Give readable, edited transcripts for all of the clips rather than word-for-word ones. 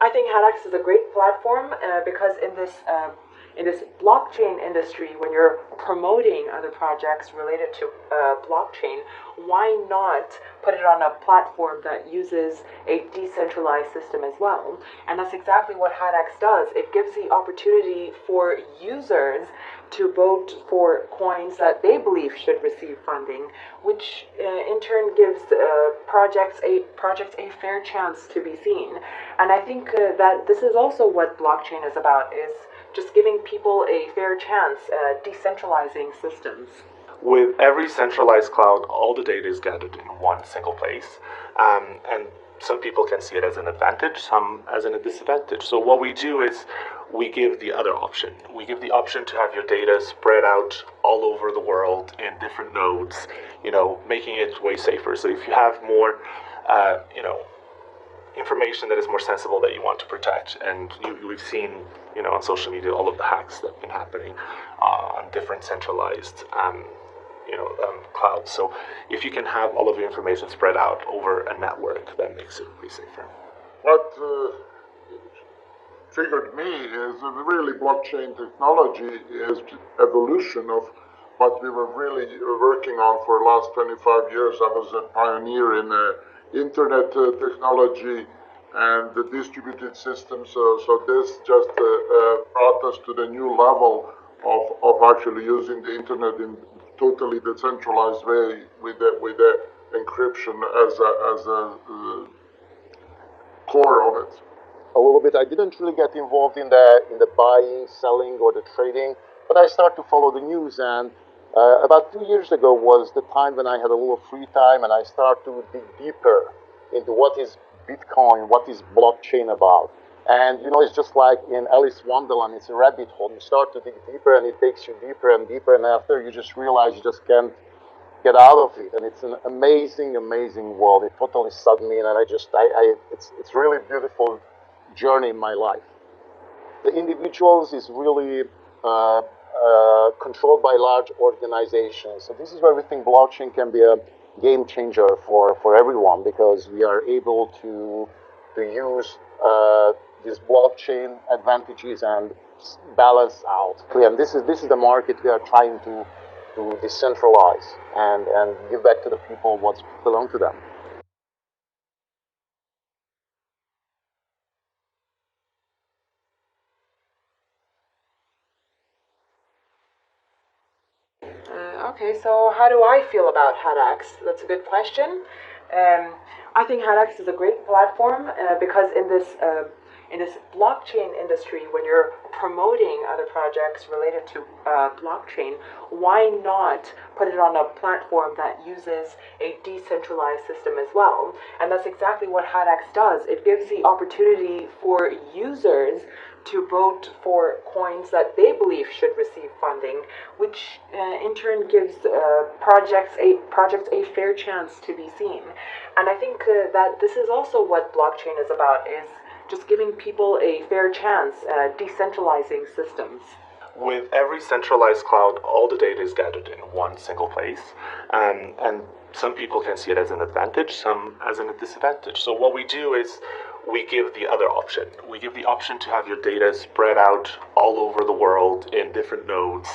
I think HADAX is a great platform because in this blockchain industry, when you're promoting other projects related to blockchain, why not put it on a platform that uses a decentralized system as well? And that's exactly what HADAX does. It gives the opportunity for users to vote for coins that they believe should receive funding, which in turn gives projects a fair chance to be seen. And I think that this is also what blockchain is about, is just giving people a fair chance, decentralizing systems. With every centralized cloud, all the data is gathered in one single place. And some people can see it as an advantage, some as a disadvantage. So what we do is we give the other option. We give the option to have your data spread out all over the world in different nodes, making it way safer. So if you have more, information that is more sensible that you want to protect, and we've seen, on social media, all of the hacks that have been happening on different centralized clouds. So if you can have all of your information spread out over a network, that makes it way safer. What triggered me is that really blockchain technology is evolution of what we were really working on for the last 25 years. I was a pioneer in internet technology and the distributed systems. So this just brought us to the new level of actually using the internet in totally decentralized way with the encryption as a core of it. A little bit. I didn't really get involved in the buying, selling, or the trading, but I started to follow the news. And about 2 years ago was the time when I had a little free time, and I started to dig deeper into what is Bitcoin, what is blockchain about. And it's just like in Alice Wonderland, it's a rabbit hole. You start to dig deeper, and it takes you deeper and deeper, and after you just realize you just can't get out of it. And it's an amazing, amazing world. It totally sucked me in, and it's really beautiful journey in my life. The individuals is really controlled by large organizations. So this is where we think blockchain can be a game changer for everyone, because we are able to use these blockchain advantages and balance out. And this is the market we are trying to decentralize and give back to the people what belong to them. Okay, so how do I feel about HADAX? That's a good question. I think HADAX is a great platform because in this blockchain industry, when you're promoting other projects related to blockchain, why not put it on a platform that uses a decentralized system as well? And that's exactly what HADAX does. It gives the opportunity for users to vote for coins that they believe should receive funding, which in turn gives projects a fair chance to be seen. And I think that this is also what blockchain is about, is just giving people a fair chance, decentralizing systems. With every centralized cloud, all the data is gathered in one single place, and some people can see it as an advantage, some as a disadvantage. So what we do is we give the other option. We give the option to have your data spread out all over the world in different nodes,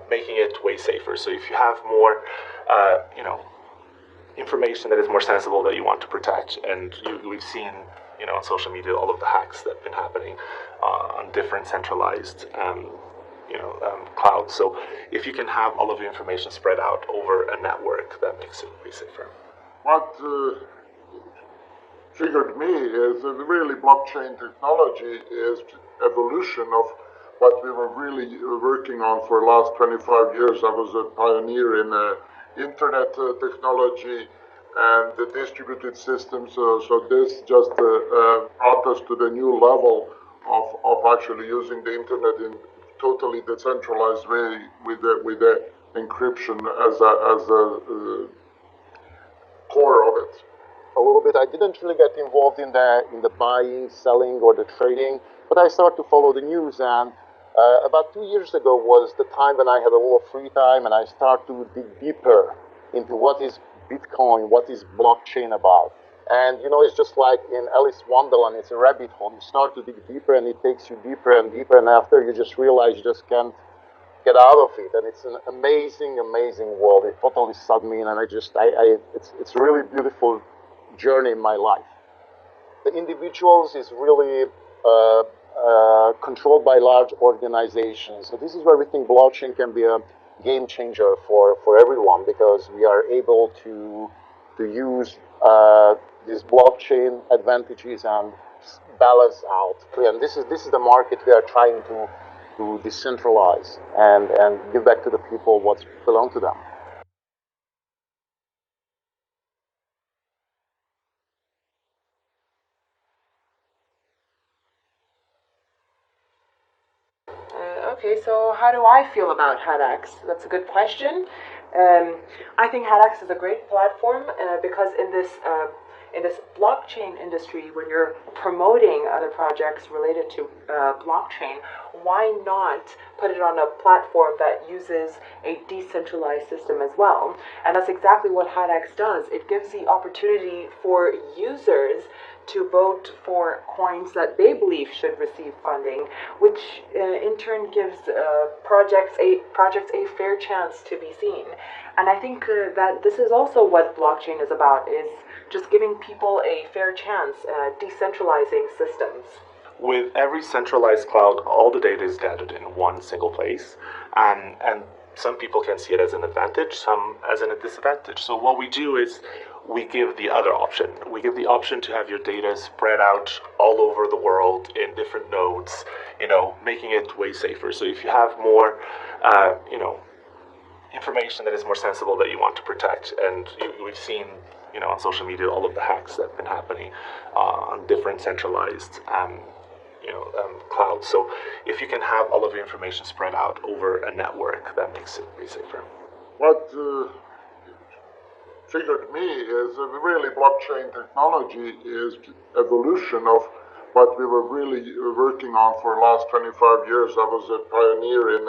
making it way safer. So if you have more, information that is more sensible that you want to protect, and we've seen, on social media, all of the hacks that have been happening on different centralized clouds. So if you can have all of your information spread out over a network, that makes it way safer. What triggered me is that really blockchain technology is evolution of what we were really working on for the last 25 years. I was a pioneer in internet technology and the distributed systems. So this just brought us to the new level of actually using the internet in totally decentralized way with the encryption as a core of it. A little bit. I didn't really get involved in the buying, selling, or the trading, but I started to follow the news. And about 2 years ago was the time when I had a little free time, and I started to dig deeper into what is Bitcoin, what is blockchain about. And it's just like in Alice Wonderland, it's a rabbit hole. You start to dig deeper and it takes you deeper and deeper, and after you just realize you just can't get out of it. And it's an amazing, amazing world. It totally sucked me in, and it's a really beautiful journey in my life. The individuals is really controlled by large organizations. So this is where we think blockchain can be a game changer for everyone, because we are able to use these blockchain advantages and balance out. And this is the market we are trying to decentralize and give back to the people what belong to them. Okay, so how do I feel about HADAX? That's a good question. I think HADAX is a great platform because in this blockchain industry, when you're promoting other projects related to blockchain, why not put it on a platform that uses a decentralized system as well? And that's exactly what HADAX does. It gives the opportunity for users to vote for coins that they believe should receive funding, which in turn gives projects a fair chance to be seen. And I think that this is also what blockchain is about, is just giving people a fair chance, decentralizing systems. With every centralized cloud, all the data is gathered in one single place, and some people can see it as an advantage, some as a disadvantage. So what we do is we give the other option. We give the option to have your data spread out all over the world in different nodes, making it way safer. So if you have more, information that is more sensible that you want to protect, and we've seen, on social media, all of the hacks that have been happening on different centralized clouds. So if you can have all of your information spread out over a network, that makes it way safer. What triggered me is really blockchain technology is evolution of what we were really working on for the last 25 years. I was a pioneer in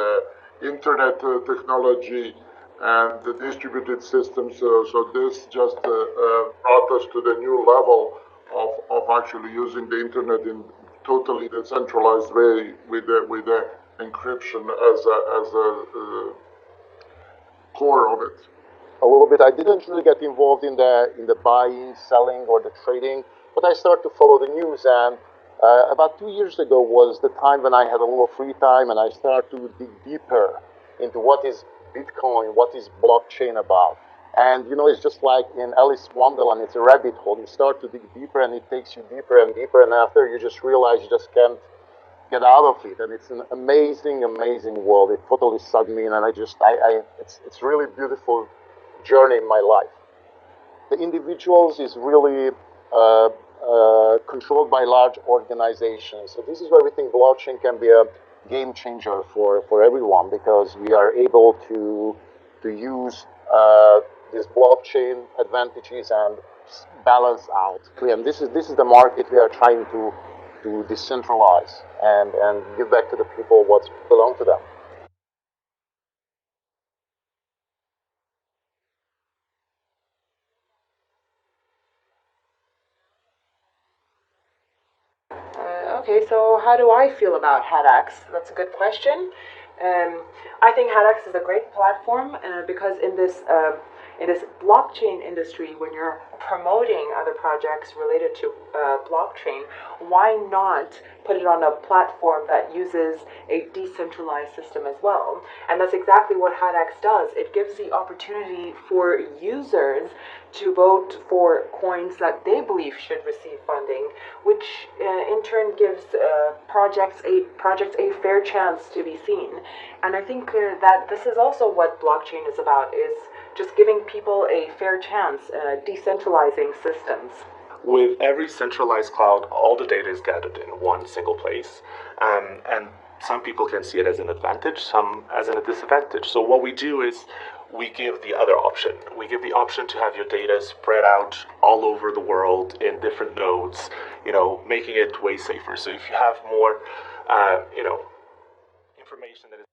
internet technology and the distributed systems. So this just brought us to the new level of actually using the internet in totally decentralized way with the encryption as a core of it. A little bit. I didn't really get involved in the buying, selling, or the trading, but I started to follow the news. And about 2 years ago was the time when I had a little free time, and I started to dig deeper into what is Bitcoin, what is blockchain about. And it's just like in Alice Wonderland, it's a rabbit hole. You start to dig deeper and it takes you deeper and deeper, and after you just realize you just can't get out of it. And it's an amazing, amazing world. It totally sucked me in, and it's really beautiful journey in my life. The individuals is really controlled by large organizations. So this is where we think blockchain can be a game changer for everyone, because we are able to use these blockchain advantages and balance out. And this is the market we are trying to decentralize and give back to the people what belong to them. Okay, so how do I feel about HADAX? That's a good question. I think HADAX is a great platform because in this blockchain industry, when you're promoting other projects related to blockchain, why not put it on a platform that uses a decentralized system as well? And that's exactly what HADAX does. It gives the opportunity for users to vote for coins that they believe should receive funding, which in turn gives projects a fair chance to be seen. And I think that this is also what blockchain is about, is just giving people a fair chance, decentralizing systems. With every centralized cloud, all the data is gathered in one single place, and some people can see it as an advantage, some as a disadvantage. So what we do is we give the other option. We give the option to have your data spread out all over the world in different nodes, making it way safer. So if you have more, information that is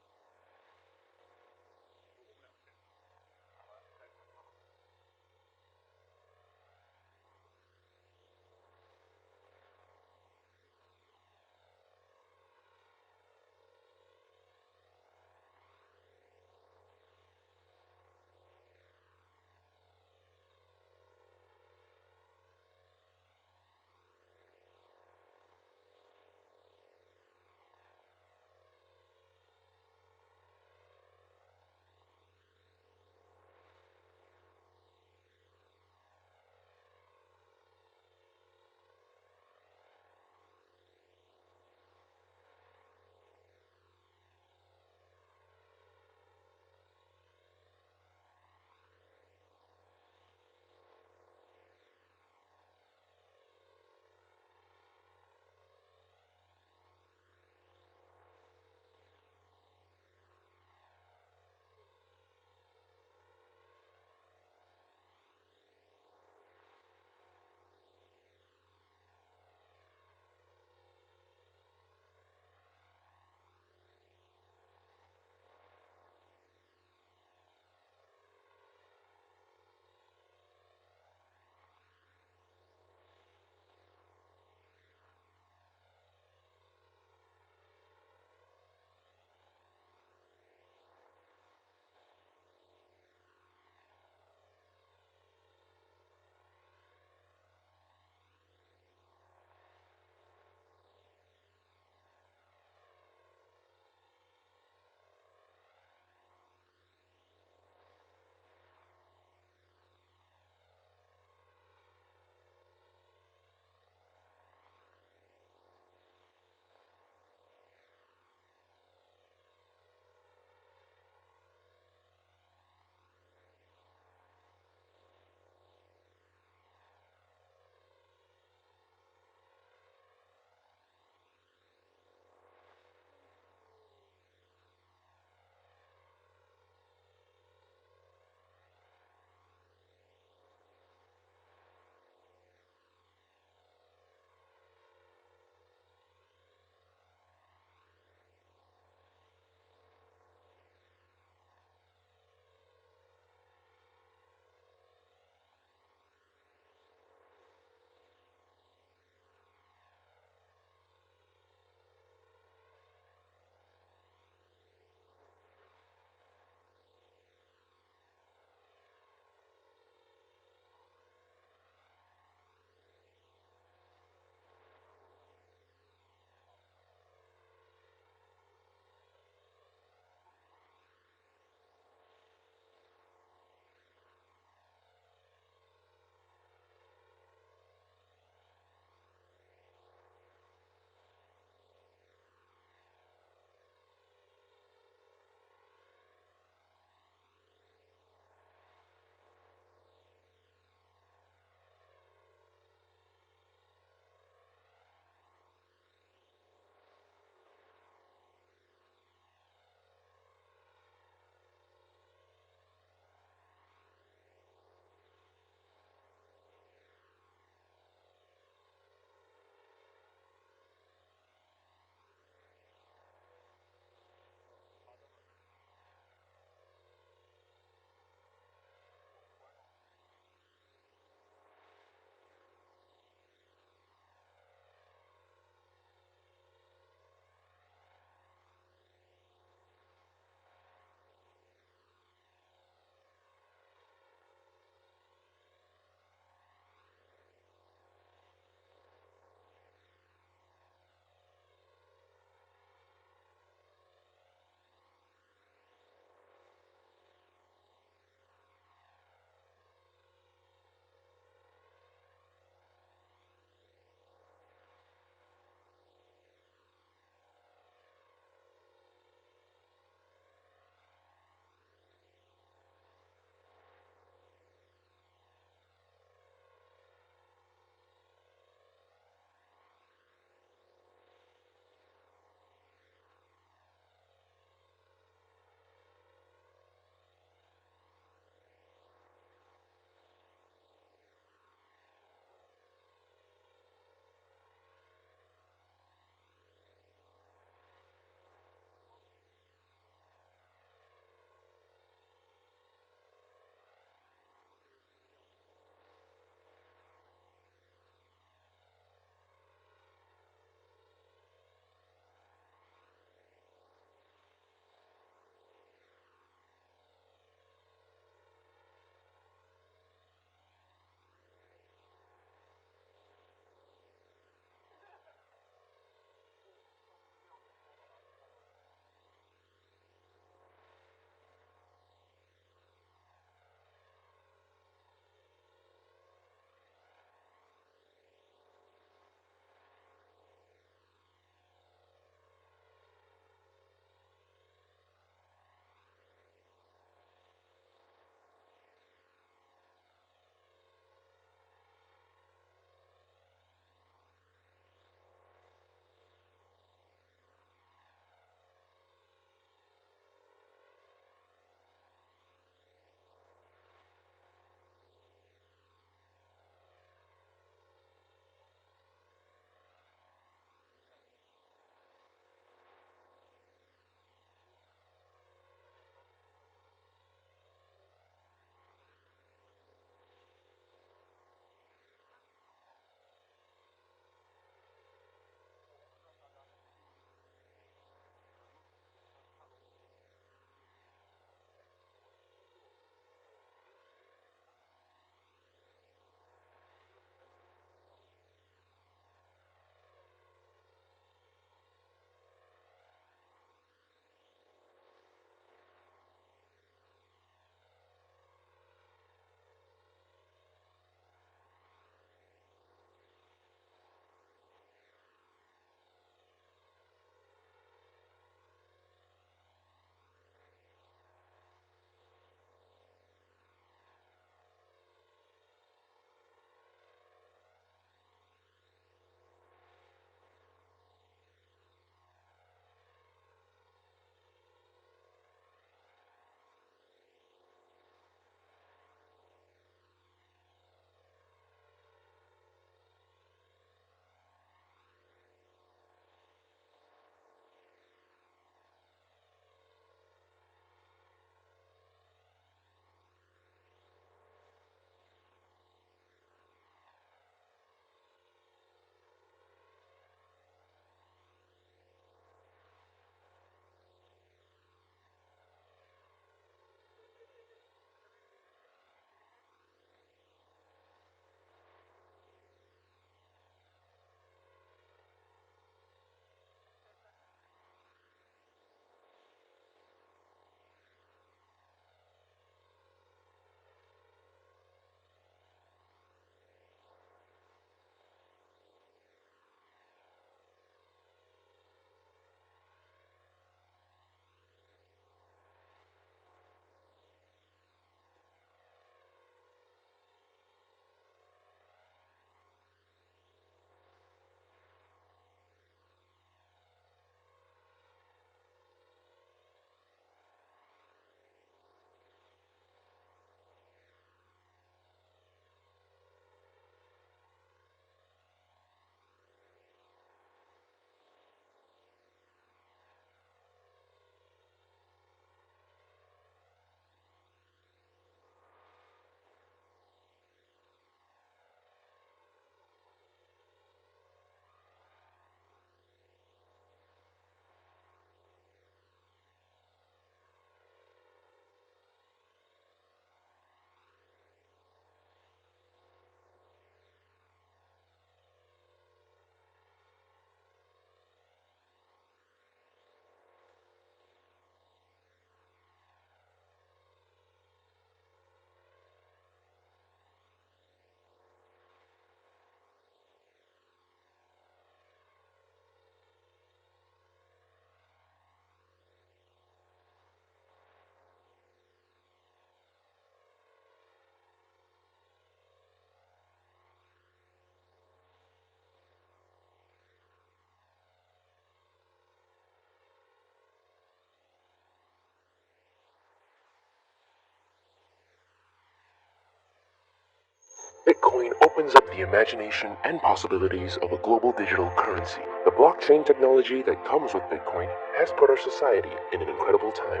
Bitcoin opens up the imagination and possibilities of a global digital currency. The blockchain technology that comes with Bitcoin has put our society in an incredible time.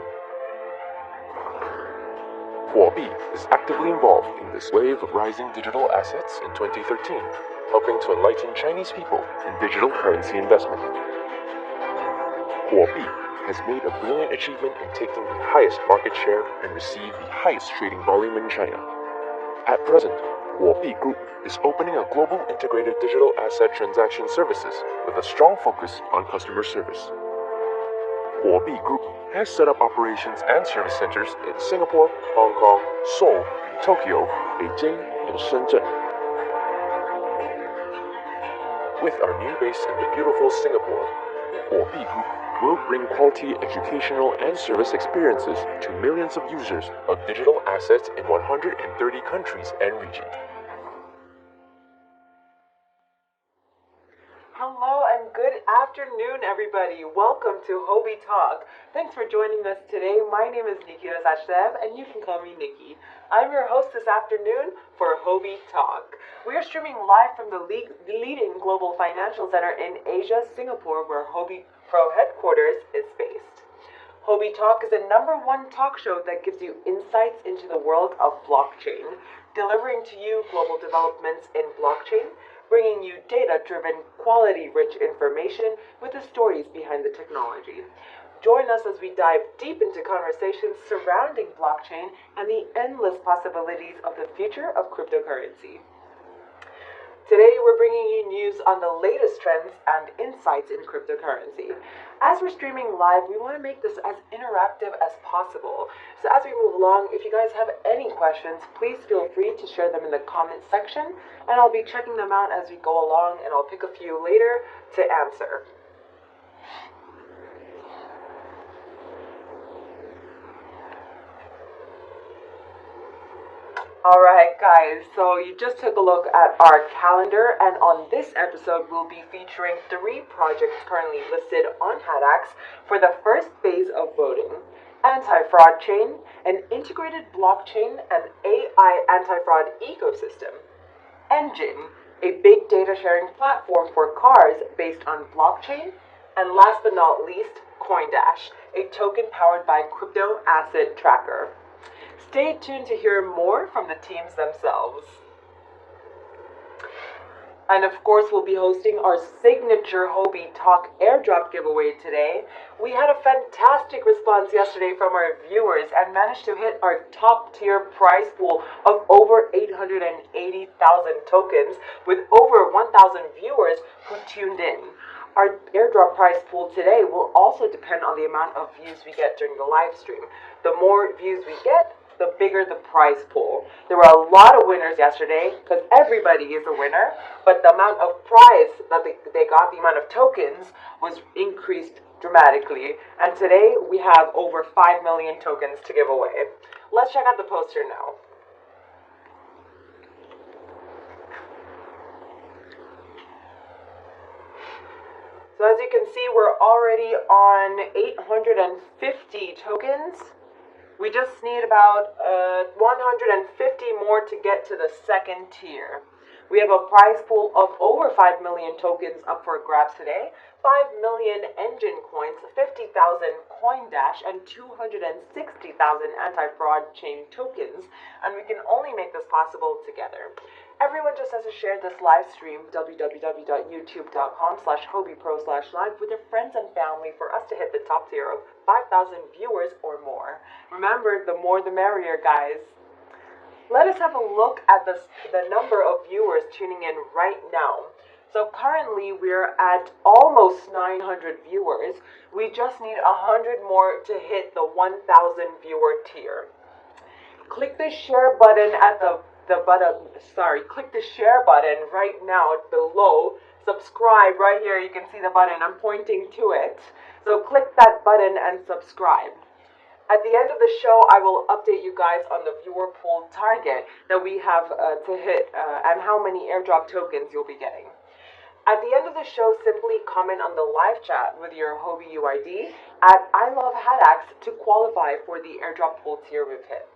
Huobi is actively involved in this wave of rising digital assets in 2013, helping to enlighten Chinese people in digital currency investment. Huobi has made a brilliant achievement in taking the highest market share and received the highest trading volume in China. At present, Huobi Group is opening a global integrated digital asset transaction services with a strong focus on customer service. Huobi Group has set up operations and service centers in Singapore, Hong Kong, Seoul, Tokyo, Beijing, and Shenzhen. With our new base in the beautiful Singapore, Huobi Group will bring quality educational and service experiences to millions of users of digital assets in 130 countries and regions. Hello and good afternoon, everybody. Welcome to Houbi Talk. Thanks for joining us today. My name is Nikita Zashdev, and you can call me Nikki. I'm your host this afternoon for Houbi Talk. We are streaming live from the leading global financial center in Asia, Singapore, where Houbi Pro headquarters is based. Houbi Talk is the #1 talk show that gives you insights into the world of blockchain, delivering to you global developments in blockchain, bringing you data-driven, quality-rich information with the stories behind the technology. Join us as we dive deep into conversations surrounding blockchain and the endless possibilities of the future of cryptocurrency. Today, we're bringing you news on the latest trends and insights in cryptocurrency. As we're streaming live, we want to make this as interactive as possible. So as we move along, if you guys have any questions, please feel free to share them in the comment section, and I'll be checking them out as we go along, and I'll pick a few later to answer. Alright guys, so you just took a look at our calendar, and on this episode we'll be featuring 3 projects currently listed on HADAX for the first phase of voting. Anti-fraud chain, an integrated blockchain and AI anti-fraud ecosystem. Engine, a big data sharing platform for cars based on blockchain. And last but not least, CoinDash, a token powered by crypto asset tracker. Stay tuned to hear more from the teams themselves. And of course, we'll be hosting our signature Houbi Talk airdrop giveaway today. We had a fantastic response yesterday from our viewers and managed to hit our top tier prize pool of over 880,000 tokens with over 1,000 viewers who tuned in. Our airdrop prize pool today will also depend on the amount of views we get during the live stream. The more views we get, the bigger the prize pool. There were a lot of winners yesterday because everybody is a winner, but the amount of prize that they got, the amount of tokens, was increased dramatically. And today we have over 5 million tokens to give away. Let's check out the poster now. So as you can see, we're already on 850 tokens. We just need about 150 more to get to the second tier. We have a prize pool of over 5 million tokens up for grabs today, 5 million engine coins, 50,000 CoinDash, and 260,000 anti-fraud chain tokens, and we can only make this possible together. Everyone just has to share this live stream, www.youtube.com/HoubiPro/live, with their friends and family for us to hit the top tier of 5,000 viewers or more. Remember, the more the merrier, guys. Let us have a look at the number of viewers tuning in right now. So currently we're at almost 900 viewers. We just need 100 more to hit the 1,000 viewer tier. Click the share button at click the share button right now below. Subscribe right here. You can see the button. I'm pointing to it. So click that button and subscribe. At the end of the show, I will update you guys on the viewer pool target that we have to hit and how many airdrop tokens you'll be getting. At the end of the show, simply comment on the live chat with your Houbi UID at I Love HADAX to qualify for the airdrop pool tier we've hit.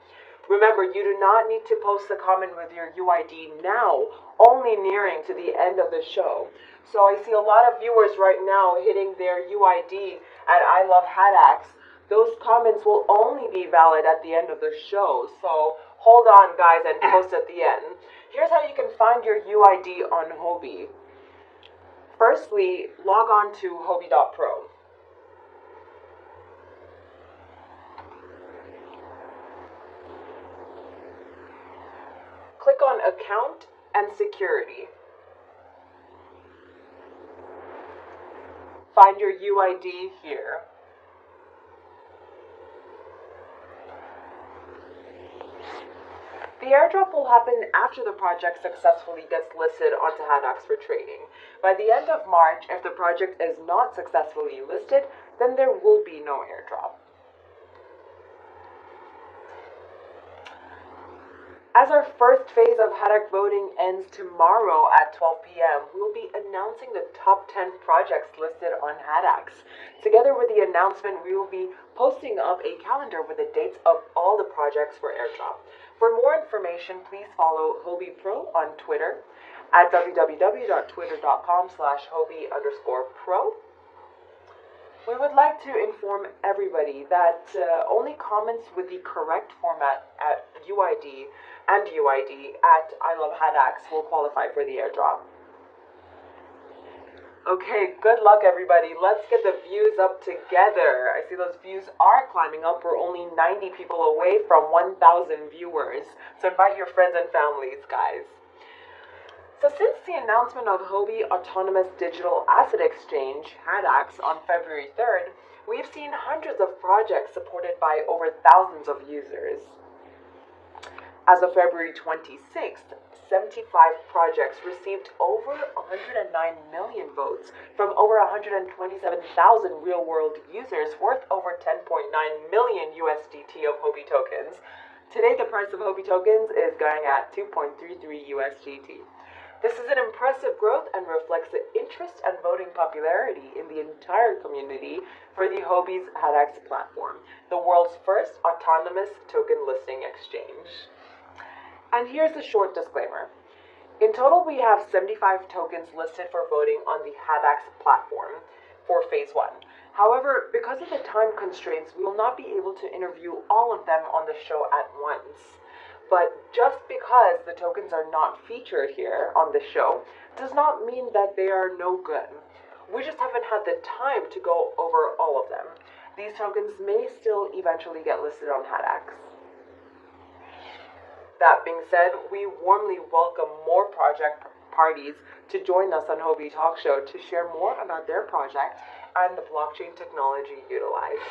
Remember, you do not need to post the comment with your UID now, only nearing to the end of the show. So I see a lot of viewers right now hitting their UID at I Love HADAX. Those comments will only be valid at the end of the show. So hold on, guys, and post at the end. Here's how you can find your UID on Houbi. Firstly, log on to Huobi.pro. Click on Account and Security. Find your UID here. The airdrop will happen after the project successfully gets listed onto HADAX for trading. By the end of March, if the project is not successfully listed, then there will be no airdrop. As our first phase of HADAX voting ends tomorrow at 12 p.m., we will be announcing the top 10 projects listed on HADAX. Together with the announcement, we will be posting up a calendar with the dates of all the projects for airdrop. For more information, please follow Huobi Pro on Twitter at www.twitter.com/Huobi_pro. We would like to inform everybody that only comments with the correct format at UID and UID at I Love HADAX will qualify for the airdrop. Okay, good luck everybody. Let's get the views up together. I see those views are climbing up. We're only 90 people away from 1,000 viewers. So invite your friends and families, guys. So since the announcement of Houbi Autonomous Digital Asset Exchange, HADAX, on February 3rd, we've seen hundreds of projects supported by over thousands of users. As of February 26th, 75 projects received over 109 million votes from over 127,000 real-world users worth over 10.9 million USDT of Houbi tokens. Today, the price of Houbi tokens is going at 2.33 USDT. This is an impressive growth and reflects the interest and voting popularity in the entire community for the Houbi's HADAX platform, the world's first autonomous token listing exchange. And here's a short disclaimer. In total, we have 75 tokens listed for voting on the HADAX platform for Phase 1. However, because of the time constraints, we will not be able to interview all of them on the show at once. But just because the tokens are not featured here on the show does not mean that they are no good. We just haven't had the time to go over all of them. These tokens may still eventually get listed on HADAX. That being said, we warmly welcome more project parties to join us on Huobi Talk Show to share more about their project and the blockchain technology utilized.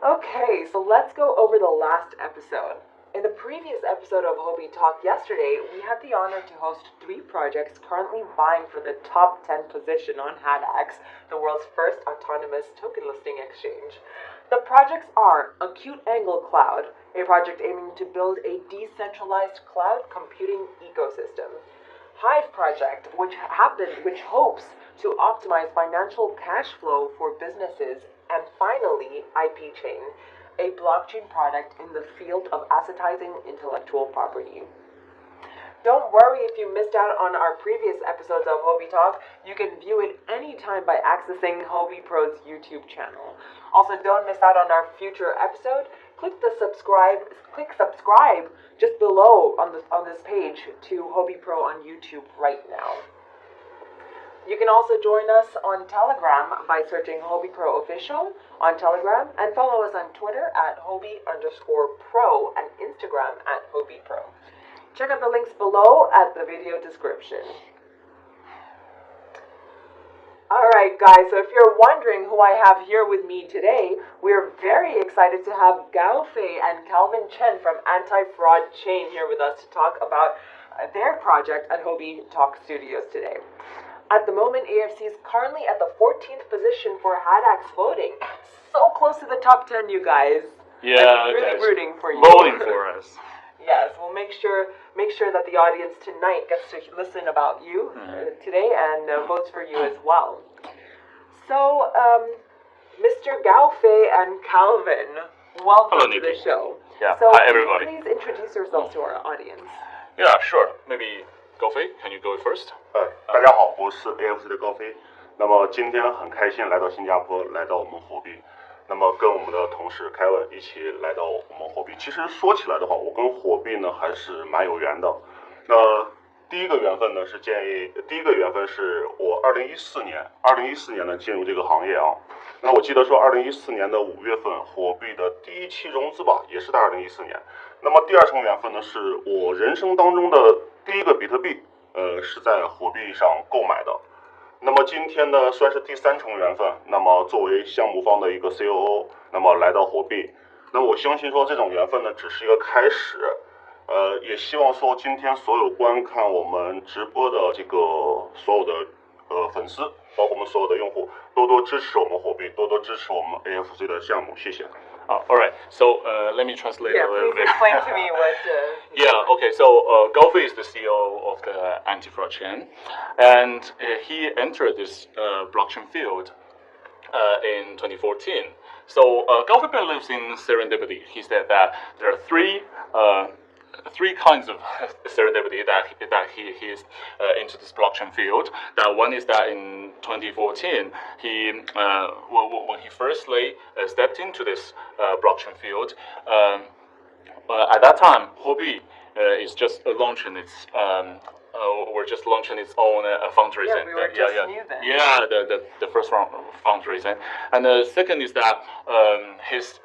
Okay, so let's go over the last episode. In the previous episode of Huobi Talk yesterday, we had the honor to host 3 projects currently vying for the top 10 position on HADAX, the world's first autonomous token listing exchange. The projects are Acute Angle Cloud, a project aiming to build a decentralized cloud computing ecosystem. Hive Project, which hopes to optimize financial cash flow for businesses. And finally, IP Chain, a blockchain product in the field of assetizing intellectual property. Don't worry if you missed out on our previous episodes of Huobi Talk. You can view it anytime by accessing Huobi Pro's YouTube channel. Also, don't miss out on our future episode. Click subscribe just below on this page to Huobi Pro on YouTube right now. You can also join us on Telegram by searching Huobi Pro Official on Telegram and follow us on Twitter at Huobi_Pro and Instagram at Huobi Pro. Check out the links below at the video description. Alright guys, so if you're wondering who I have here with me today, we're very excited to have Gao Fei and Calvin Chen from Anti-Fraud Chain here with us to talk about their project at Huobi Talk Studios today. At the moment, AFC is currently at the 14th position for HADAX voting. So close to the top 10, you guys. Yeah, I'm really rooting for you. Voting for us. Yes, we'll make sure that the audience tonight gets to listen about you today and votes for you as well. So, Mr. Gao Fei and Calvin, Welcome Hello, to the Nikki. show. Yeah. So Hi, can you everybody. please introduce yourself to our audience. Yeah, sure. Maybe Gaofei, can you go first? 大家好，我是 AFC 的高飞。那么今天很开心来到新加坡，来到我们火币。那么跟我们的同事凯文一起来到我们火币。其实说起来的话，我跟火币呢还是蛮有缘的。那第一个缘分呢是是我2014年呢进入这个行业啊。那我记得说2014年的5月份，火币的第一期融资吧，也是在2014年。那么第二层缘分呢，是我人生当中的第一个比特币，是在火币上购买的。那么今天呢，算是第三重缘分。那么作为项目方的一个 COO， 那么来到火币，那我相信说这种缘分呢，只是一个开始。也希望说今天所有观看我们直播的这个所有的粉丝，包括我们所有的用户，多多支持我们火币，多多支持我们 AFC 的项目，谢谢。All right. So let me translate Yeah, a little please bit. explain to me what. Yeah, okay, so Gaofei is the CEO of the anti-fraud chain, and he entered this blockchain field in 2014. So Gaofei believes in serendipity. He said that there are three kinds of serendipity that he is into this blockchain field. That one is that in 2014, he when he firstly stepped into this blockchain field, at that time, Houbi is just launching its. We're just launching its own fundraising. Yeah, we were just new then. Yeah, the first round of fundraising, and the second is that his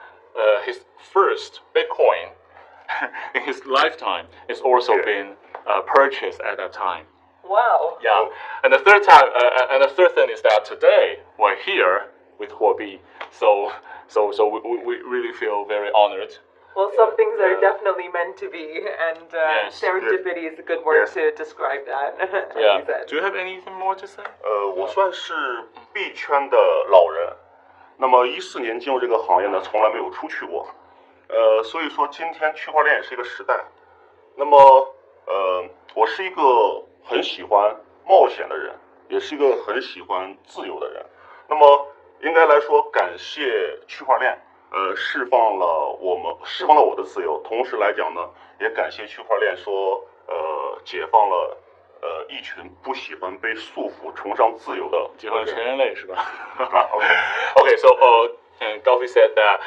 first Bitcoin in his lifetime is also been purchased at that time. Wow. Yeah, and the third thing is that today we're here with Huobi, so we really feel very honored. Well, some things are definitely meant to be, and Yes. serendipity is a good word Yes. to describe that. as Yeah. you said. Do you have anything more to say? 我算是币圈的老人，那么14年进入这个行业呢，从来没有出去过，所以说今天区块链也是一个时代。那么，我是一个很喜欢冒险的人，也是一个很喜欢自由的人。那么应该来说，感谢区块链，释放了我的自由，同时来讲呢，也感谢区块链说，解放了。一群不喜欢被束缚、崇尚自由的人。Okay, so and Gaofei said that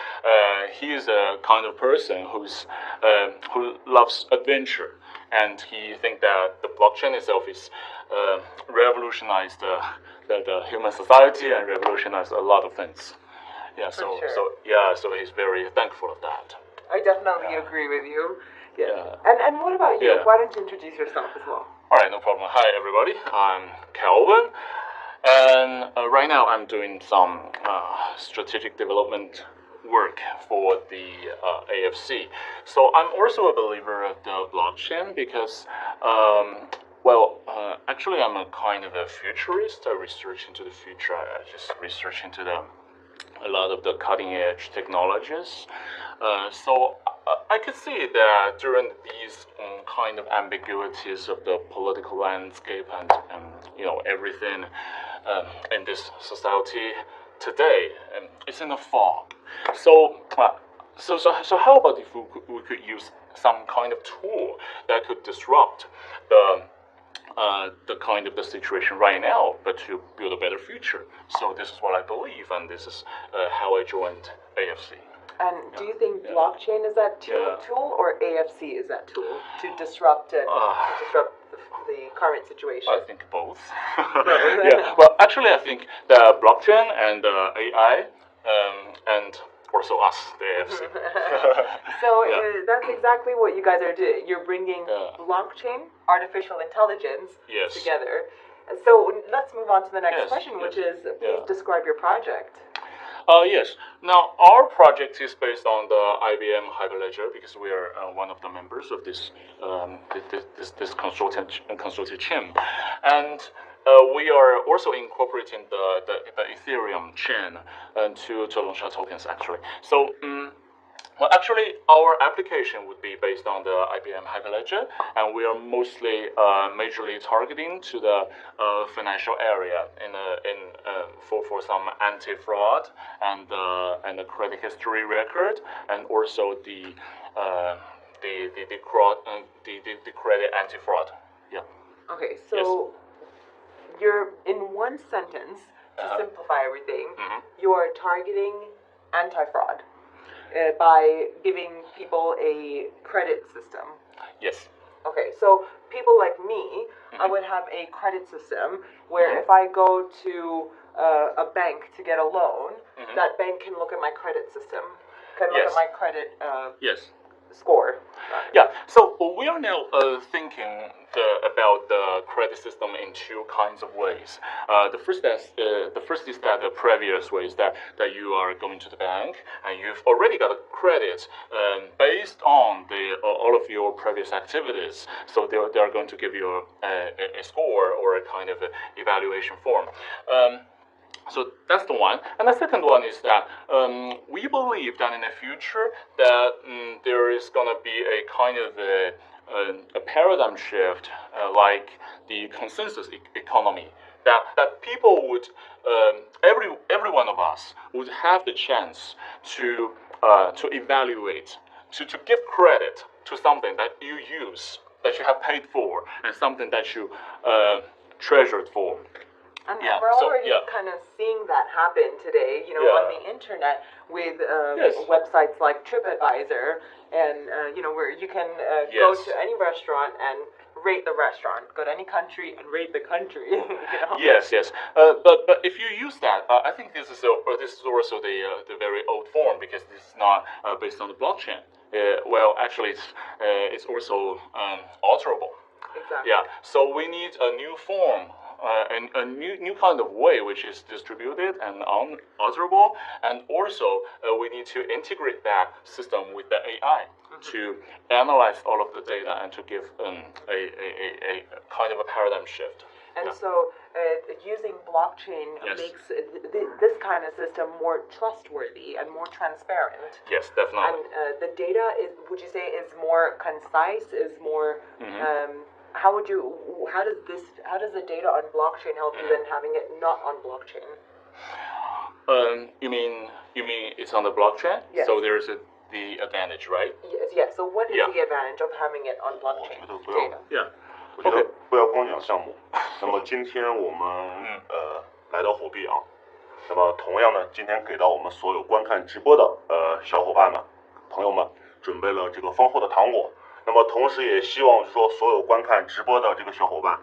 he is a kind of person who loves adventure, and he thinks that the blockchain itself is revolutionized the human society and revolutionized a lot of things. Yeah, so he's very thankful of that. I definitely agree with you. Yeah. And what about you? Yeah. Why don't you introduce yourself as well? All right, no problem. Hi, everybody. I'm Calvin, and right now I'm doing some strategic development work for the AFC. So I'm also a believer of the blockchain because, actually I'm a kind of a futurist. I research into the future. I just research into a lot of the cutting edge technologies. So I could see that during these kind of ambiguities of the political landscape and everything in this society today, it's in a fog. So how about if we could use some kind of tool that could disrupt the kind of the situation right now, but to build a better future. So this is what I believe, and this is how I joined AFC. And do you think blockchain is that tool, or AFC is that tool to disrupt the current situation? I think both. Yeah. Well, actually, I think the blockchain and AI, and also us, the AFC. So that's exactly what you guys are doing. You're bringing blockchain, artificial intelligence together. So let's move on to the next question, which is please describe your project. Yes. Now, our project is based on the IBM Hyperledger because we are one of the members of this this consortium chain, and we are also incorporating the Ethereum chain to Zhou tokens actually. So Well, actually, our application would be based on the IBM Hyperledger, and we are mostly majorly targeting to the financial area for some anti-fraud and the credit history record, and also the credit anti-fraud. Yeah. Okay, so you're in one sentence to simplify everything. You are targeting anti-fraud. By giving people a credit system. Yes. Okay, so people like me, I would have a credit system where if I go to a bank to get a loan, that bank can look at my credit system, can look at my credit score. Yeah, so we are now thinking about the credit system in two kinds of ways. The first is that the previous way is that you are going to the bank and you've already got a credit based on all of your previous activities. So they are going to give you a score or a kind of evaluation form. So that's the one. And the second one is that we believe that in the future that there is going to be a kind of a paradigm shift like the consensus economy. That people would, every one of us would have the chance to evaluate, to give credit to something that you use, that you have paid for, and something that you treasured for. And we're already kind of seeing that happen today, on the internet with websites like TripAdvisor, and where you can go to any restaurant and rate the restaurant, go to any country and rate the country. Yes. But if you use that, I think this is also the very old form, because this is not based on the blockchain. Well, actually, it's also alterable. Exactly. Yeah. So we need a new form. A new kind of way which is distributed and unalterable, and also we need to integrate that system with the AI to analyze all of the data and to give a kind of a paradigm shift. And so using blockchain makes this kind of system more trustworthy and more transparent. Yes, definitely. And the data would you say, is more concise, is more how does the data on blockchain help you than having it not on blockchain? You mean it's on the blockchain? Yes. So there's the advantage, right? Yes. So what is the advantage of having it on blockchain data? Yeah. 我觉得不要光讲项目。那么今天我们来到火币啊，那么同样呢，今天给到我们所有观看直播的小伙伴们、朋友们准备了这个丰厚的糖果。那么同时也希望说所有观看直播的这个小伙伴，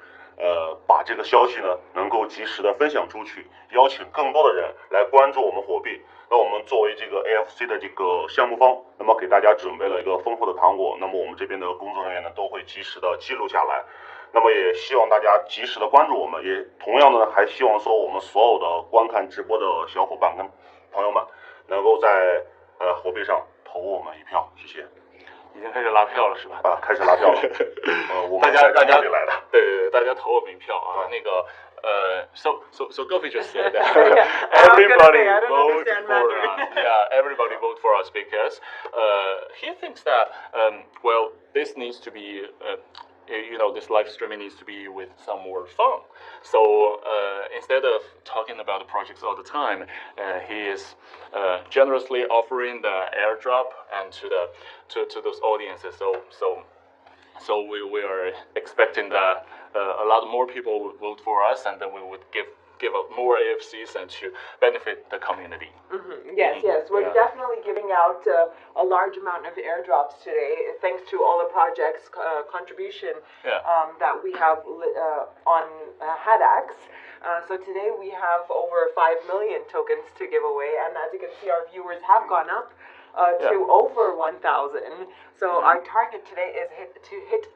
把这个消息呢能够及时的分享出去，邀请更多的人来关注我们火币。那我们作为这个 AFC 的这个项目方，那么给大家准备了一个丰厚的糖果。那么我们这边的工作人员呢都会及时的记录下来。那么也希望大家及时的关注我们，也同样的还希望说我们所有的观看直播的小伙伴跟朋友们能够在火币上投我们一票，谢谢。已经开始拉票了是吧？开始拉票了。我们大家来的。对，大家投我们一票啊。那个So Gofi just said that everybody vote for us because he thinks that this needs to be this live streaming needs to be with some more fun. So instead of talking about the projects all the time, he is generously offering the airdrop and to those audiences. So we are expecting that a lot more people would vote for us, and then we would give out more AFCs and to benefit the community. Yes. We're definitely giving out a large amount of airdrops today, thanks to all the projects' contribution that we have on HADAX. So today we have over 5 million tokens to give away, and as you can see, our viewers have gone up to over 1,000. So our target today is to hit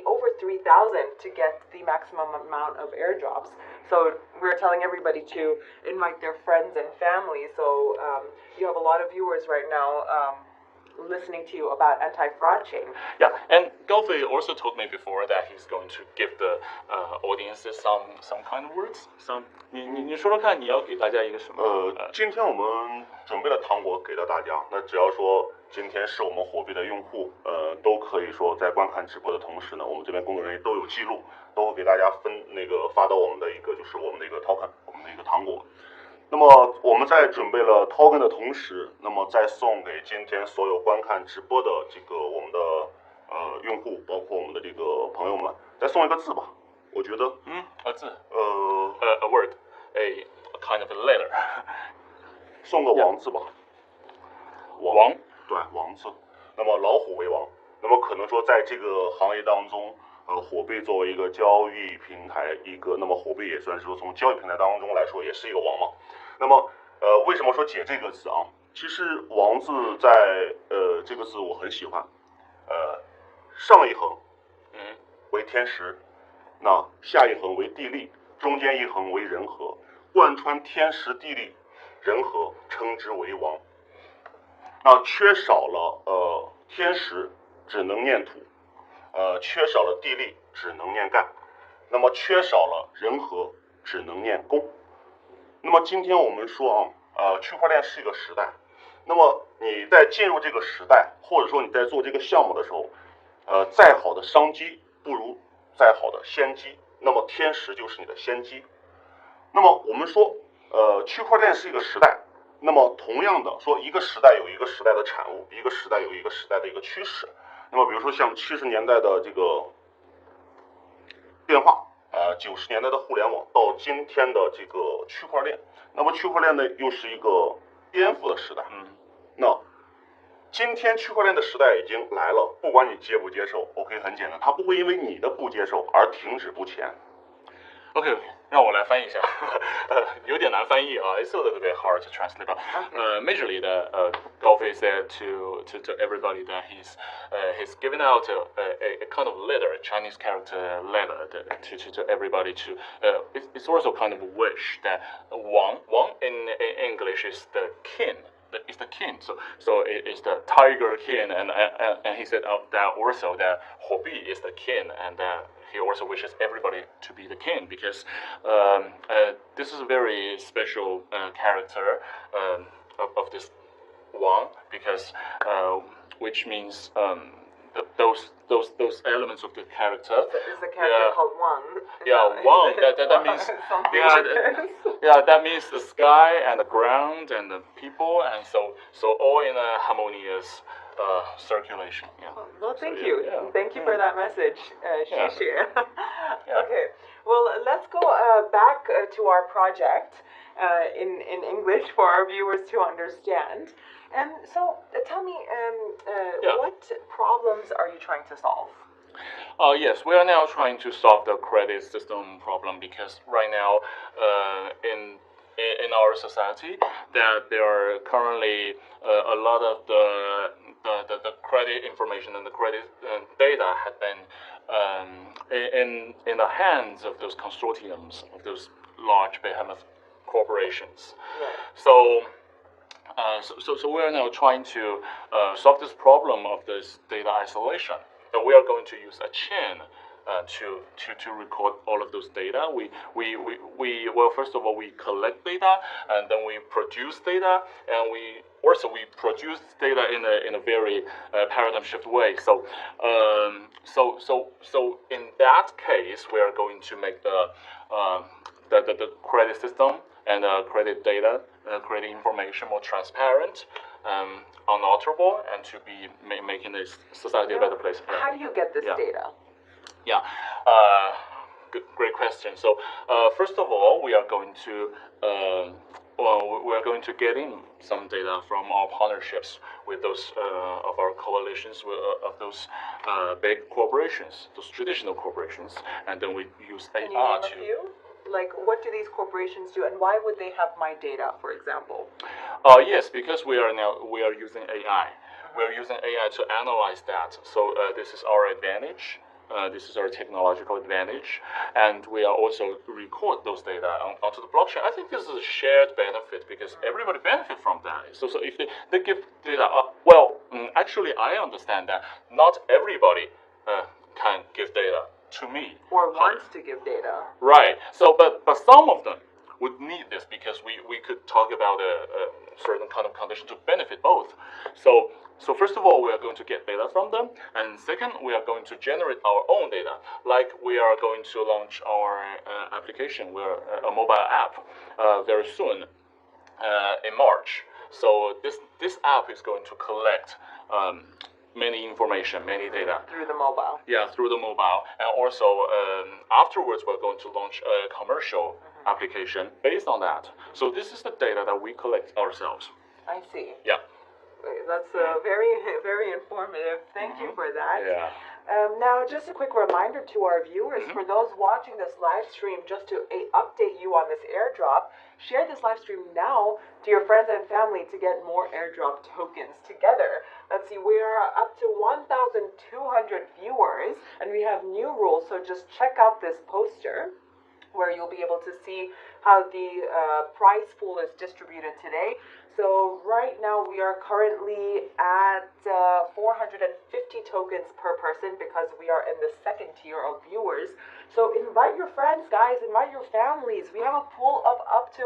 over 3,000 to get the maximum amount of airdrops. So we're telling everybody to invite their friends and family. So you have a lot of viewers right now listening to you about anti-fraud chain. Yeah, and Gaofei also told me before that he's going to give the audiences some kind of words. 你说说看，你要给大家一个什么？今天我们准备了糖果给到大家。那只要说今天是我们火币的用户，都可以说在观看直播的同时呢，我们这边工作人员都有记录，都会给大家发到我们的一个就是我们的一个 token， 我们的一个糖果。那么我们在准备了 token 的同时，那么再送给今天所有观看直播的这个我们的用户，包括我们的这个朋友们，再送一个字吧。我觉得a 字，a word, a kind of a letter， 送个王字吧。王，对，王字。那么老虎为王。那么可能说在这个行业当中，火币作为一个交易平台，那么火币也算是说从交易平台当中来说也是一个王嘛。那么为什么说解这个字啊？其实王字在这个字我很喜欢，上一横为天时，那下一横为地利，中间一横为人和，贯穿天时地利人和，称之为王。那缺少了天时，只能念土；缺少了地利，只能念干；那么缺少了人和，只能念功。那么今天我们说区块链是一个时代。那么你在进入这个时代，或者说你在做这个项目的时候，再好的商机不如再好的先机。那么天时就是你的先机。那么我们说，区块链是一个时代。那么同样的说，一个时代有一个时代的产物，一个时代有一个时代的一个趋势。那么比如说像70年代的这个电话，90年代的互联网，到今天的这个区块链。那么区块链呢，又是一个颠覆的时代。那今天区块链的时代已经来了，不管你接不接受 ，OK， 很简单，它不会因为你的不接受而停止不前。OK， 让我来翻译一下，有点难翻译啊。It's a little bit hard to translate. But majorly, Gaofei said to everybody that he's given out a kind of letter, a Chinese character letter to everybody. It's also kind of a wish that Wang in English is the king. It's the king, so it is the tiger king, and he said that also that Houbi is the king, and he also wishes everybody to be the king because this is a very special character of this Wang because which means those elements of the character. Is the character called Wang? Yeah, Wang. That means that means the sky and the ground and the people, and so all in a harmonious circulation. Yeah. Well, thank you. Yeah. Thank you for that message. Yeah. Yeah. Okay. Well, let's go back to our project in English for our viewers to understand. So, tell me, what problems are you trying to solve? Yes, we are now trying to solve the credit system problem because right now, in our society, that there are currently a lot of the credit information and the credit data had been in the hands of those consortiums of those large behemoth corporations. Yeah. So we are now trying to solve this problem of this data isolation. And we are going to use a chain to record all of those data. Well, first of all, we collect data, and then we produce data, and we produce data in a very paradigm shift way. So in that case, we are going to make the credit system and credit data, credit information more transparent, unalterable, and to be making this society a better place. How do you get this data? Yeah, great question. So first of all, we are going to get in some data from our partnerships with those of our coalitions of those big corporations, those traditional corporations, and then we use AI Can you name a few? Like, what do these corporations do, and why would they have my data, for example? Yes, because we are using AI. We are using AI to analyze that. So this is our advantage. This is our technological advantage, and we are also record those data onto the blockchain. I think this is a shared benefit because everybody benefit from that. So if they give data, well, Actually, I understand that not everybody can give data to me. Or wants to give data. Right. So, but some of them would need this because we could talk about a certain kind of condition to benefit both. So first of all, we are going to get data from them, and second, we are going to generate our own data. Like we are going to launch our application, we're a mobile app very soon in March. So this app is going to collect many information, many data. Through the mobile. Yeah, through the mobile. And also, afterwards, we're going to launch a commercial application based on that. So this is the data that we collect ourselves. I see. Yeah. That's very, very informative. Thank you for that. Yeah. Now, just a quick reminder to our viewers, for those watching this live stream, just to update you on this airdrop, share this live stream now to your friends and family to get more airdrop tokens together. Let's see, we are up to 1,200 viewers, and we have new rules, so just check out this poster where you'll be able to see how the prize pool is distributed today. So right now we are currently at 450 tokens per person because we are in the second tier of viewers. So invite your friends, guys, invite your families. We have a pool of up to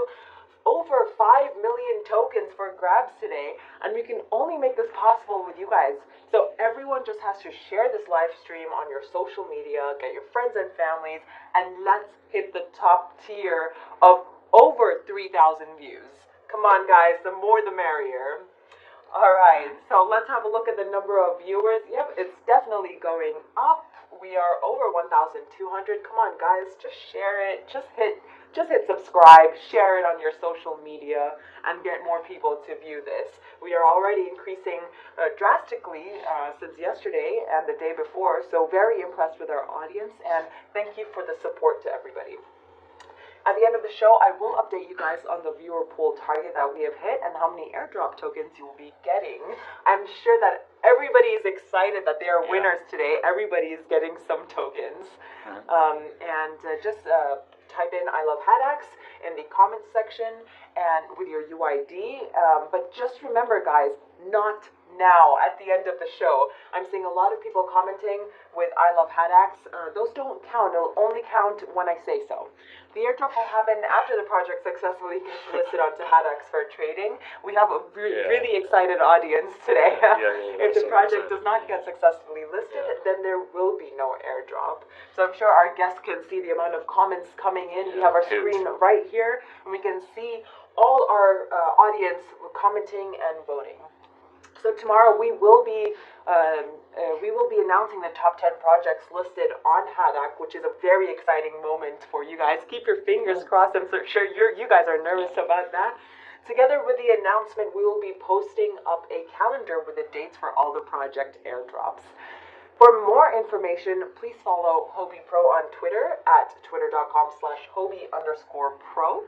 over 5 million tokens for grabs today, and we can only make this possible with you guys. So everyone just has to share this live stream on your social media, get your friends and families, and let's hit the top tier of over 3,000 views. Come on, guys, the more the merrier. All right, so let's have a look at the number of viewers. Yep, it's definitely going up. We are over 1,200. Come on, guys, just share it. Just hit subscribe, share it on your social media, and get more people to view this. We are already increasing drastically since yesterday and the day before, so very impressed with our audience, and thank you for the support to everybody. At the end of the show, I will update you guys on the viewer pool target that we have hit and how many airdrop tokens you will be getting. I'm sure that everybody is excited that they are winners today. Everybody is getting some tokens. Just type in I love HADAX in the comments section and with your UID. But just remember, guys, not now at the end of the show. I'm seeing a lot of people commenting with I love HADAX. Those don't count. It'll only count when I say so. The airdrop will happen after the project successfully gets listed onto HADAX for trading. We have a really excited audience today. If the project does not get successfully listed, then there will be no airdrop. So I'm sure our guests can see the amount of comments coming in. We have our screen right here, and we can see all our audience commenting and voting. So tomorrow we will be announcing the top 10 projects listed on HADAX, which is a very exciting moment for you guys. Keep your fingers crossed. I'm sure you guys are nervous about that. Together with the announcement, we will be posting up a calendar with the dates for all the project airdrops. For more information, please follow Huobi Pro on Twitter at twitter.com/Huobi_pro.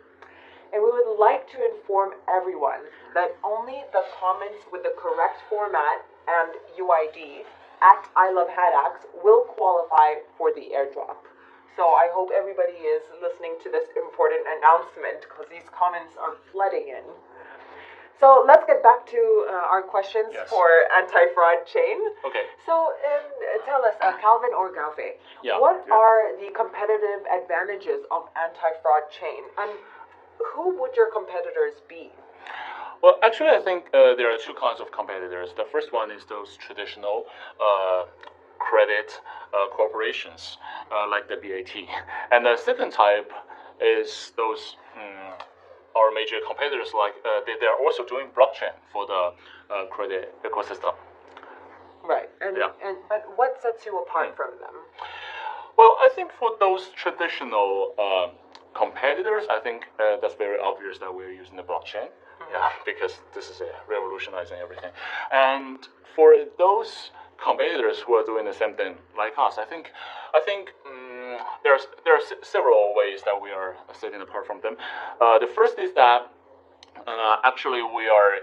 And we would like to inform everyone that only the comments with the correct format and UID at I love HADAX will qualify for the airdrop. So I hope everybody is listening to this important announcement because these comments are flooding in. So let's get back to our questions for anti-fraud chain. Okay. So tell us, Calvin or Gaufe, what are the competitive advantages of anti-fraud chain? And who would your competitors be? Well, actually, I think there are two kinds of competitors. The first one is those traditional credit corporations like the BAT. And the second type is those our major competitors like they are also doing blockchain for the credit ecosystem. Right. But what sets you apart from them? Well, I think for those traditional competitors, I think that's very obvious that we're using the blockchain. Yeah, because this is revolutionizing everything. And for those competitors who are doing the same thing like us, I think there are several ways that we are setting apart from them. The first is that actually we are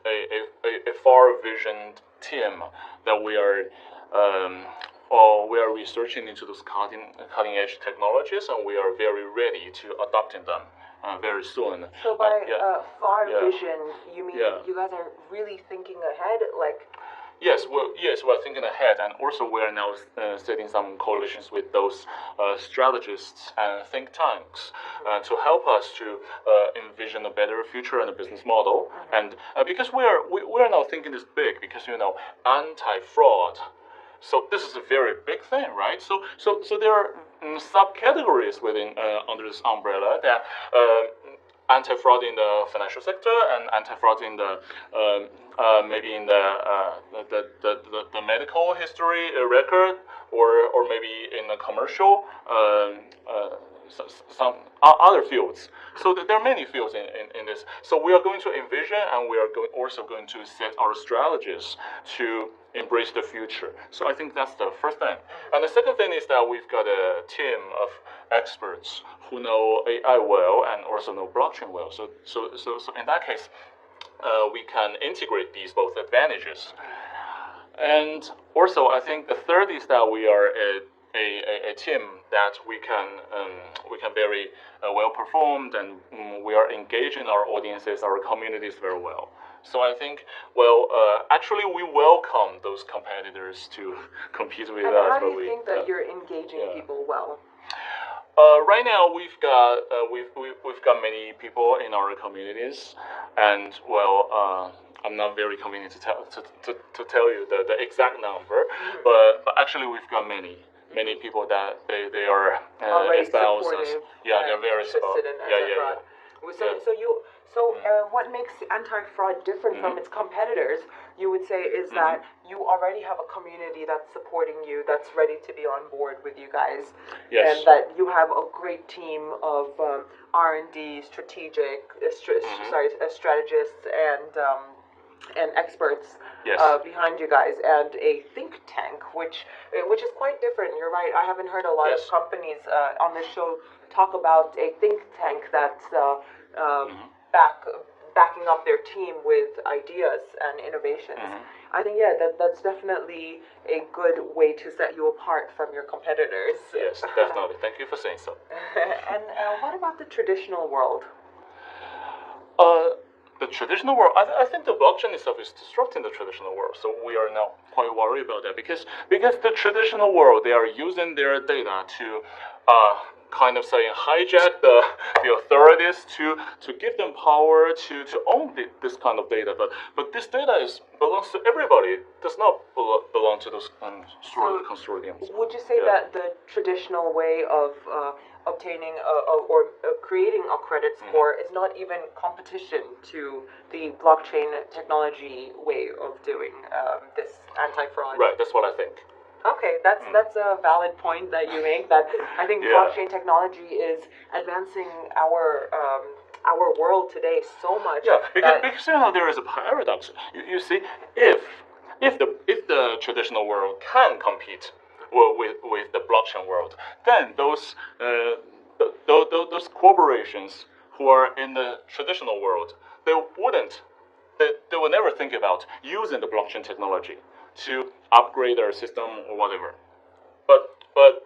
a far-visioned team that we are researching into those cutting-edge technologies, and we are very ready to adopting them very soon. So by far Yeah. vision, you mean Yeah. you guys are really thinking ahead, like? Yes, we're thinking ahead, and also we are now setting some coalitions with those strategists and think tanks to help us to envision a better future and a business model. And because we are now thinking this big, because anti-fraud. So this is a very big thing, right? So there are subcategories within under this umbrella that. Anti-fraud in the financial sector and anti-fraud in the maybe in the medical history record or maybe in the commercial some other fields. So there are many fields in this. So we are going to envision and we are also going to set our strategies to embrace the future. So I think that's the first thing. And the second thing is that we've got a team of experts who know AI well and also know blockchain well. So in that case, we can integrate these both advantages. And also, I think the third is that we are a team that we can very well performed, and we are engaging our audiences, our communities very well. So I think, actually, we welcome those competitors to compete with us. How do you think that you're engaging people well? Right now, we've got many people in our communities, and I'm not very convenient to tell you the exact number, but actually we've got many people that they are espoused. Yeah, they're very interested in anti-fraud. So what makes anti-fraud different from its competitors, you would say, is that you already have a community that's supporting you, that's ready to be on board with you guys, and that you have a great team of R&D, strategists and experts behind you guys, and a think tank, which is quite different. You're right. I haven't heard a lot of companies on this show talk about a think tank that's backing up their team with ideas and innovations. I think that's definitely a good way to set you apart from your competitors. Yes, definitely. Thank you for saying so. And what about the traditional world? The traditional world, I think the blockchain itself is disrupting the traditional world. So we are now quite worried about that because the traditional world, they are using their data to kind of saying hijack the authorities to give them power to own this kind of data. But this data belongs to everybody. It does not belong to those consortiums. Would you say that the traditional way of obtaining or creating a credit score is not even competition to the blockchain technology way of doing this anti-fraud? Right, that's what I think. Okay, that's a valid point that you make. That I think blockchain technology is advancing our world today so much. Yeah, because there is a paradox. You see, if the traditional world can compete with the blockchain world, then those corporations who are in the traditional world, they will never think about using the blockchain technology to upgrade their system or whatever. But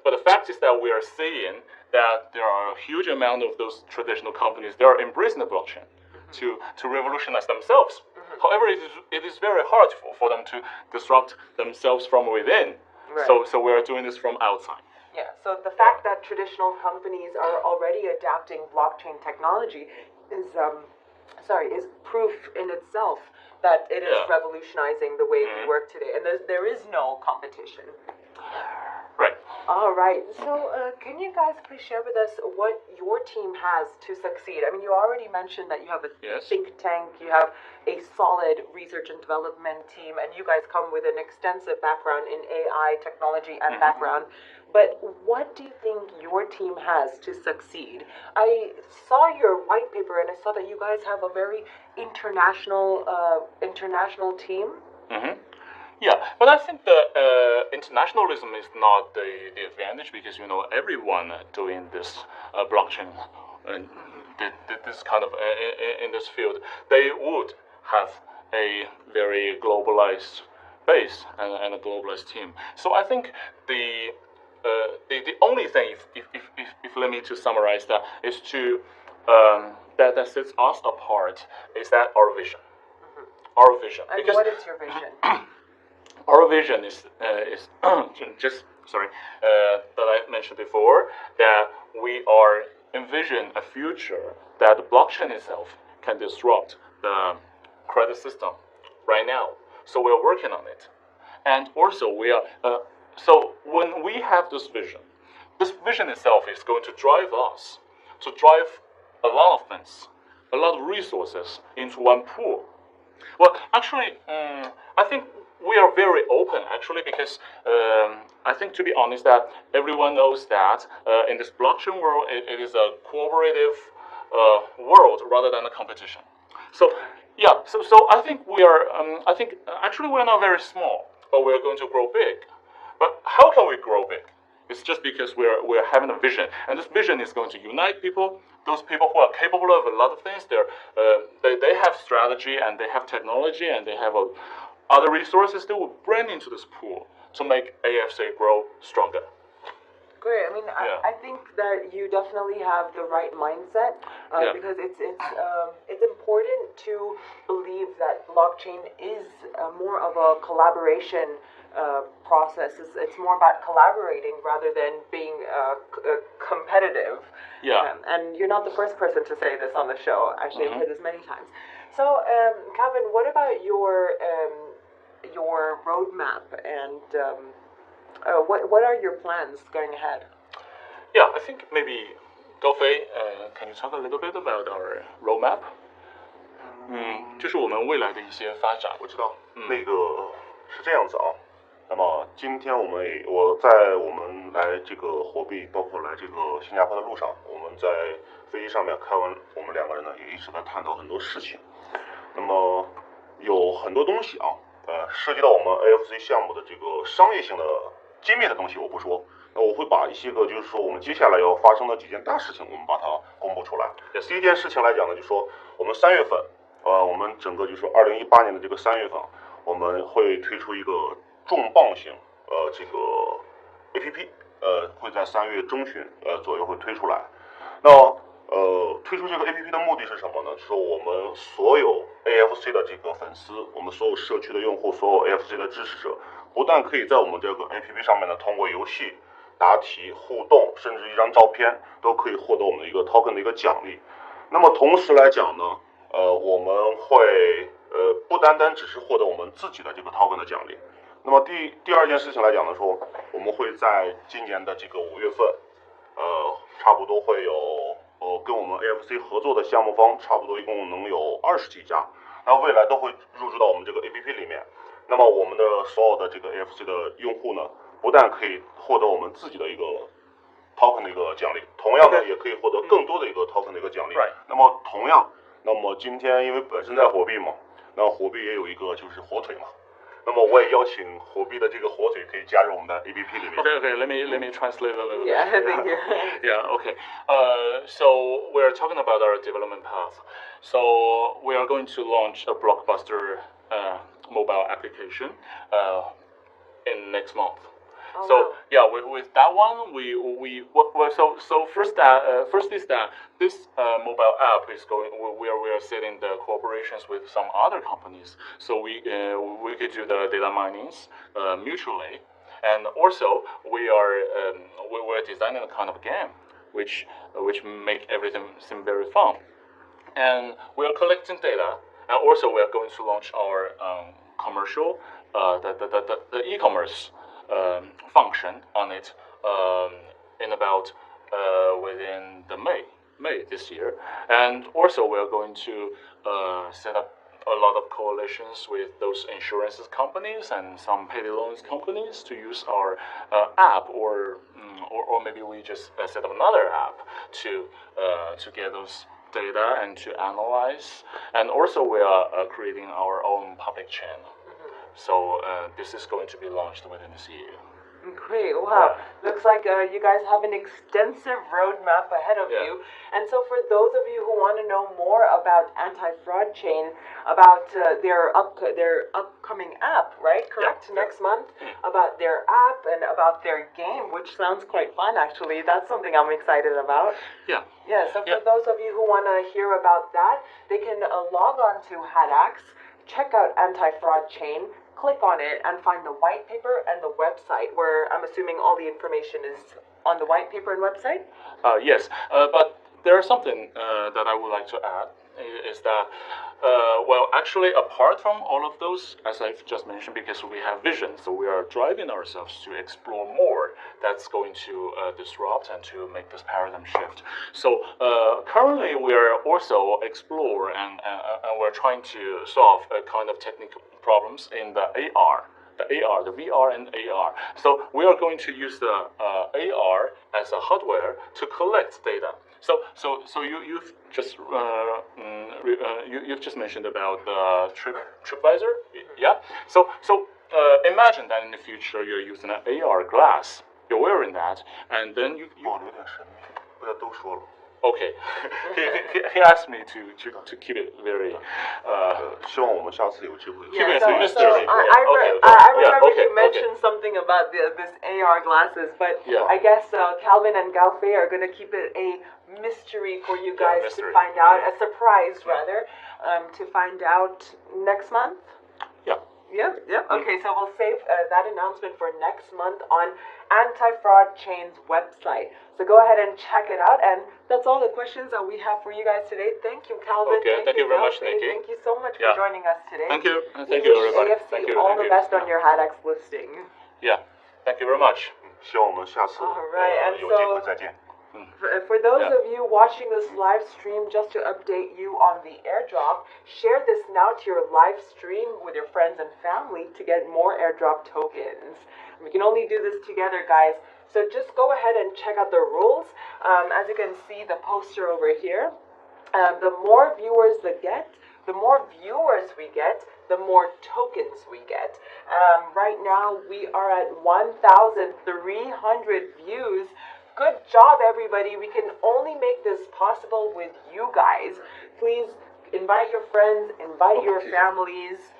the fact is that we are seeing that there are a huge amount of those traditional companies that are embracing the blockchain to revolutionize themselves. However, it is very hard for them to disrupt themselves from within. Right. So we are doing this from outside. Yeah, so the fact that traditional companies are already adapting blockchain technology is proof in itself that it is revolutionizing the way we work today, and there is no competition. Right. All right. So can you guys please share with us what your team has to succeed? I mean, you already mentioned that you have a think tank, you have a solid research and development team, and you guys come with an extensive background in AI technology and background. But what do you think your team has to succeed? I saw your white paper, and I saw that you guys have a very international team. Yeah, but I think the internationalism is not the advantage because everyone doing this blockchain and this kind of in this field, they would have a very globalized base and a globalized team. So I think the only thing, if let me to summarize that, is to that sets us apart is that our vision. Our vision. And Because what is your vision? our vision is just that I mentioned before, that we are envision a future that the blockchain itself can disrupt the credit system right now. So we are working on it, and also we are. So when we have this vision itself is going to drive us to drive a lot of things, a lot of resources into one pool. Well, actually, I think we are very open, actually, because I think, to be honest, that everyone knows that in this blockchain world, it is a cooperative world rather than a competition. So, yeah, so I think we are, I think, actually, we're not very small, but we're going to grow big. But how can we grow big? It's just because we're having a vision, and this vision is going to unite people. Those people who are capable of a lot of things, they have strategy and they have technology and they have other resources they will bring into this pool to make AFC grow stronger. Great. I mean, Yeah. I think that you definitely have the right mindset Yeah. because it's important to believe that blockchain is more of a collaboration process. It's more about collaborating rather than being competitive. Yeah. And you're not the first person to say this on the show. Actually, I've heard this many times. So, Calvin, what about your roadmap and what are your plans going ahead? Yeah, I think maybe Gaofei, can you talk a little bit about our roadmap? 就是我们未来的一些发展。我知道，那个是这样子啊。那么今天我在我们来这个火币，包括来这个新加坡的路上，我们在飞机上面开完，我们两个人呢也一直在探讨很多事情。那么有很多东西啊，涉及到我们 AFC 项目的这个商业性的机密的东西，我不说。那我会把一些个就是说我们接下来要发生的几件大事情，我们把它公布出来。第一件事情来讲呢，就是说我们3月份，我们整个就是说2018年的这个3月份，我们会推出一个重磅型这个 APP， 会在3月中旬左右会推出来。那推出这个 APP 的目的是什么呢？是说我们所有 AFC 的这个粉丝，我们所有社区的用户，所有 AFC 的支持者，不但可以在我们这个 APP 上面呢，通过游戏、答题、互动，甚至一张照片，都可以获得我们的一个 token 的一个奖励。那么同时来讲呢，我们会不单单只是获得我们自己的这个 token 的奖励。那么第二件事情来讲呢，说我们会在今年的这个5月份，差不多会有跟我们 AFC 合作的项目方，差不多一共能有20几家，那未来都会入驻到我们这个 APP 里面。那么我们的所有的这个 AFC 的用户呢，不但可以获得我们自己的一个 token 的一个奖励，同样呢也可以获得更多的一个 token 的一个奖励。那么同样，那么今天因为本身在火币嘛，那火币也有一个就是火腿嘛。那么我也邀请火币的这个火腿可以加入我们的 APP 里面。Okay, let me translate a little bit. Yeah, thank you. Yeah, okay. So we're talking about our development path. So we are going to launch a blockbuster mobile application in next month. Oh, So wow. yeah, with that one, first is that this mobile app is going. We are setting the cooperations with some other companies, so we could do the data minings mutually, and also we're designing a kind of game which make everything seem very fun, and we are collecting data, and also we are going to launch our commercial the e-commerce function on it in about within the May this year, and also we are going to set up a lot of coalitions with those insurance companies and some payday loans companies to use our app, or maybe we just set up another app to get those data and to analyze, and also we are creating our own public channel. So this is going to be launched within this year. Great, wow. Looks like you guys have an extensive roadmap ahead of you. And so for those of you who want to know more about Anti-Fraud Chain, about their upcoming app, right? Correct? Next month, about their app and about their game, which sounds quite fun actually. That's something I'm excited about. Yeah. Yeah, so for those of you who want to hear about that, they can log on to HADAX, check out Anti-Fraud Chain, click on it, and find the white paper and the website, where I'm assuming all the information is on the white paper and website? Yes, but there's something that I would like to add, is that, well, actually, apart from all of those, as I've just mentioned, because we have vision, so we are driving ourselves to explore more that's going to disrupt and to make this paradigm shift. So currently, we are also explore and we're trying to solve a kind of technical problems in the AR. The VR and AR. So we are going to use the AR as a hardware to collect data. So you've just you've just mentioned about the TripAdvisor, yeah. So imagine that in the future you're using an AR glass, you're wearing that, and then you 保留点神秘，不要都说了。 Okay, he asked me to keep it very. 希望我们下次有机会。 Keep it So mystery. I remember you mentioned Okay. something about this AR glasses, but Yeah. I guess Calvin and Gaofei are going to keep it a mystery for you guys to mystery. find out, a surprise rather, to find out next month. Yeah. Yep. Okay, so we'll save that announcement for next month on Anti-Fraud Chain's website. So go ahead and check it out. And that's all the questions that we have for you guys today. Thank you, Calvin. Okay, thank you very much, Gaofei. Nikki. Thank you so much for Yeah. joining us today. Thank you. We Thank you, wish everybody. AFC Thank you. all Thank the you. best on your HADAX listing. Yeah. Thank you very much. 希望我们下次 Alright, and 有机 so- 会再见。 For those Yeah. of you watching this live stream, just to update you on the airdrop, share this now to your live stream with your friends and family to get more airdrop tokens. We can only do this together, guys. So just go ahead and check out the rules. As you can see, the poster over here. The more viewers we get, the more tokens we get. Right now, we are at 1,300 views. Good job, everybody. We can only make this possible with you guys. Please invite your friends, invite your families.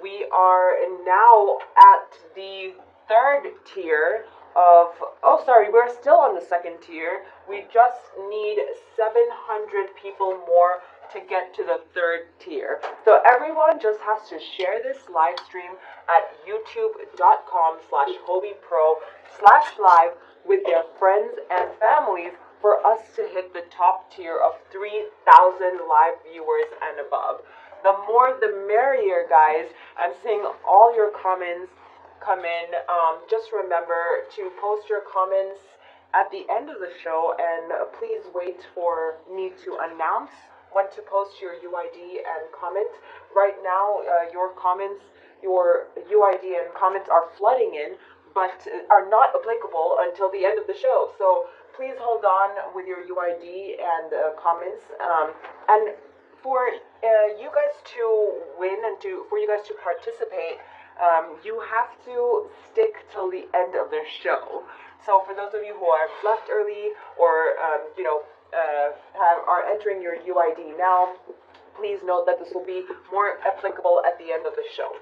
We are now at the third tier of, oh, sorry, we're still on the second tier. We just need 700 people more to get to the third tier. So everyone just has to share this live stream at youtube.com/HobiPro/live with their friends and families for us to hit the top tier of 3,000 live viewers and above. The more the merrier, guys. I'm seeing all your comments come in. Just remember to post your comments at the end of the show, and please wait for me to announce when to post your UID and comment. Right now, your comments, your UID and comments are flooding in, but are not applicable until the end of the show. So please hold on with your UID and comments. And for you guys to win and for you guys to participate, you have to stick till the end of the show. So for those of you who have left early or are entering your UID now, please note that this will be more applicable at the end of the show.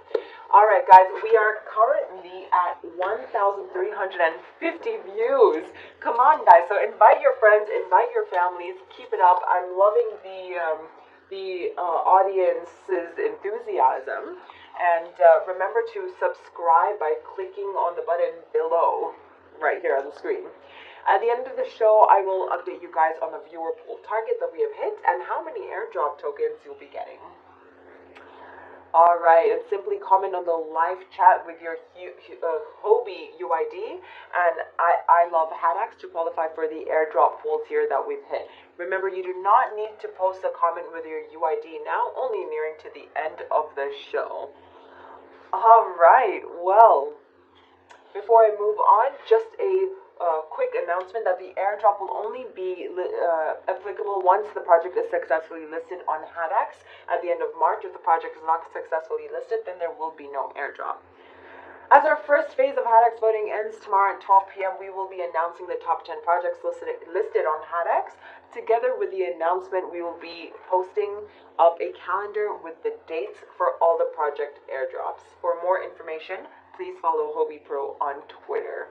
All right, guys, we are currently at 1,350 views. Come on, guys. So invite your friends, invite your families. Keep it up. I'm loving the audience's enthusiasm. And remember to subscribe by clicking on the button below, right here on the screen. At the end of the show, I will update you guys on the viewer pool target that we have hit and how many airdrop tokens you'll be getting. Alright, and simply comment on the live chat with your Houbi UID, and I love HADAX to qualify for the airdrop pool tier that we've hit. Remember, you do not need to post a comment with your UID now, only nearing to the end of the show. Alright, well, before I move on, just a quick announcement that the airdrop will only be applicable once the project is successfully listed on HADAX at the end of March. If the project is not successfully listed, then there will be no airdrop. As our first phase of HADAX voting ends tomorrow at 12 p.m., we will be announcing the top 10 projects listed on HADAX. Together with the announcement, we will be posting up a calendar with the dates for all the project airdrops. For more information, please follow Huobi Pro on Twitter.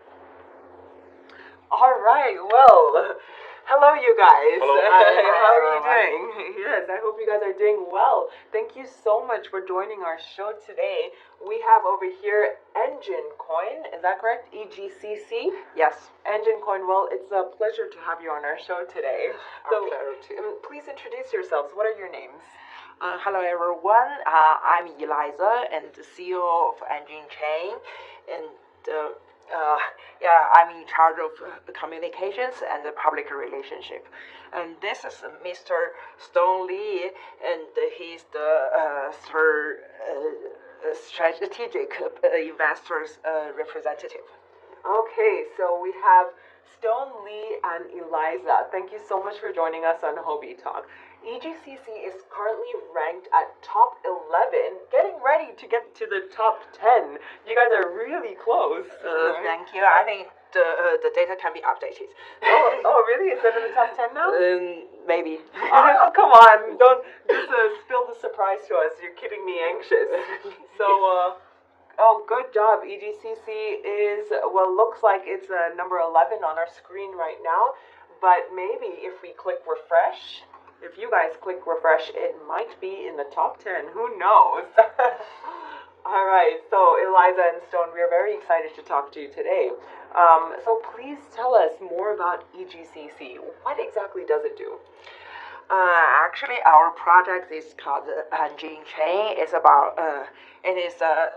All right, well, hello you guys. Hello. How are you doing? Yes, I hope you guys are doing well. Thank you so much for joining our show today. We have over here Engine Coin, is that correct? EGCC? Yes. Engine Coin, well, it's a pleasure to have you on our show today. Our pleasure too. Please introduce yourselves. What are your names? Hello everyone. I'm Eliza and the CEO of Engine Chain, and I'm in charge of communications and the public relationship. And this is Mr. Stone Lee, and he's the strategic investors representative. Okay, so we have Stone Lee and Eliza. Thank you so much for joining us on Huobi Talk. EGCC is currently ranked at top 11, getting ready to get to the top 10. You guys are really close. Thank you. I think the data can be updated. Oh, really? Is that in the top 10 now? Maybe. Oh, come on. Don't just spill the surprise to us. You're keeping me anxious. So, good job. EGCC is, well, looks like it's number 11 on our screen right now. But maybe if we click refresh, if you guys click refresh, it might be in the top 10. Who knows? All right. So, Eliza and Stone, we are very excited to talk to you today. So please tell us more about EGCC. What exactly does it do? Actually, our project is called Engine Chain. It's about it is a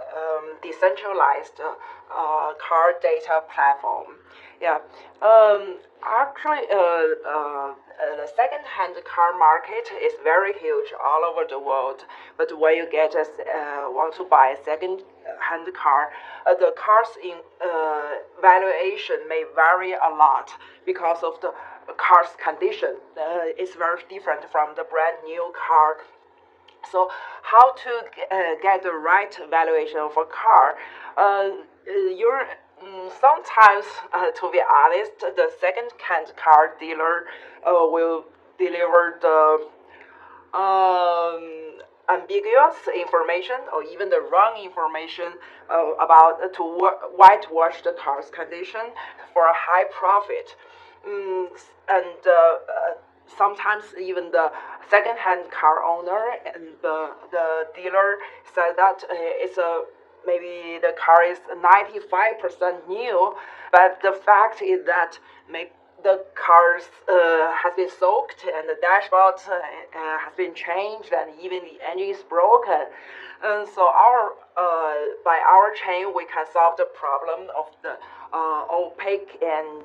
decentralized car data platform. Yeah. Actually, the second-hand car market is very huge all over the world. But when you want to buy a second-hand car, the car's valuation may vary a lot because of the car's condition. It's very different from the brand new car. So how to get the right valuation of a car? Sometimes, to be honest, the second-hand car dealer will deliver the ambiguous information or even the wrong information to whitewash the car's condition for a high profit. Sometimes even the second-hand car owner and the dealer said that maybe the car is 95% new, but the fact is that the car has been soaked and the dashboard has been changed and even the engine is broken. And so by our chain, we can solve the problem of the opaque and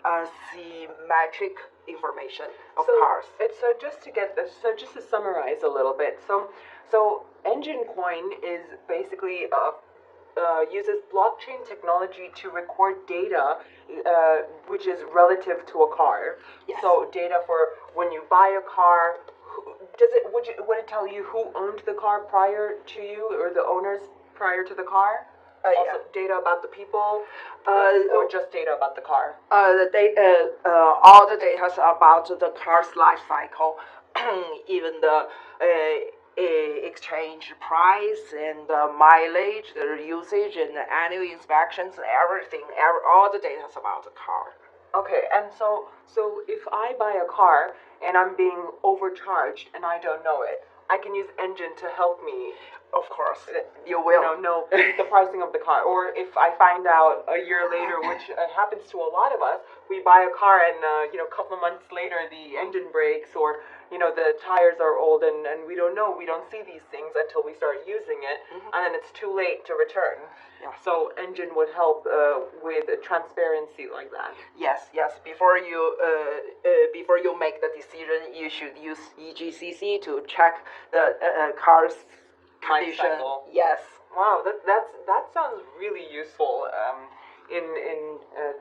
asymmetric information of cars. So just to summarize a little bit, so Engine Coin is basically uses blockchain technology to record data, which is relative to a car. Yes. So data for when you buy a car. Would it tell you who owned the car prior to you, or the owners prior to the car? Also, data about the people, or just data about the car? All the data about the car's life cycle, even the exchange price and the mileage, the usage, and the annual inspections, everything. All the data about the car. Okay, and so if I buy a car and I'm being overcharged and I don't know it, I can use Engine to help me. Of course, you will know the pricing of the car. Or if I find out a year later, which happens to a lot of us, we buy a car and a couple of months later the engine breaks, or the tires are old, and we don't know. We don't see these things until we start using it, and then it's too late to return. Yeah. So Engine would help with transparency like that. Yes. Before you make the decision, you should use EGCC to check the car's condition. Yes. Wow, that sounds really useful. In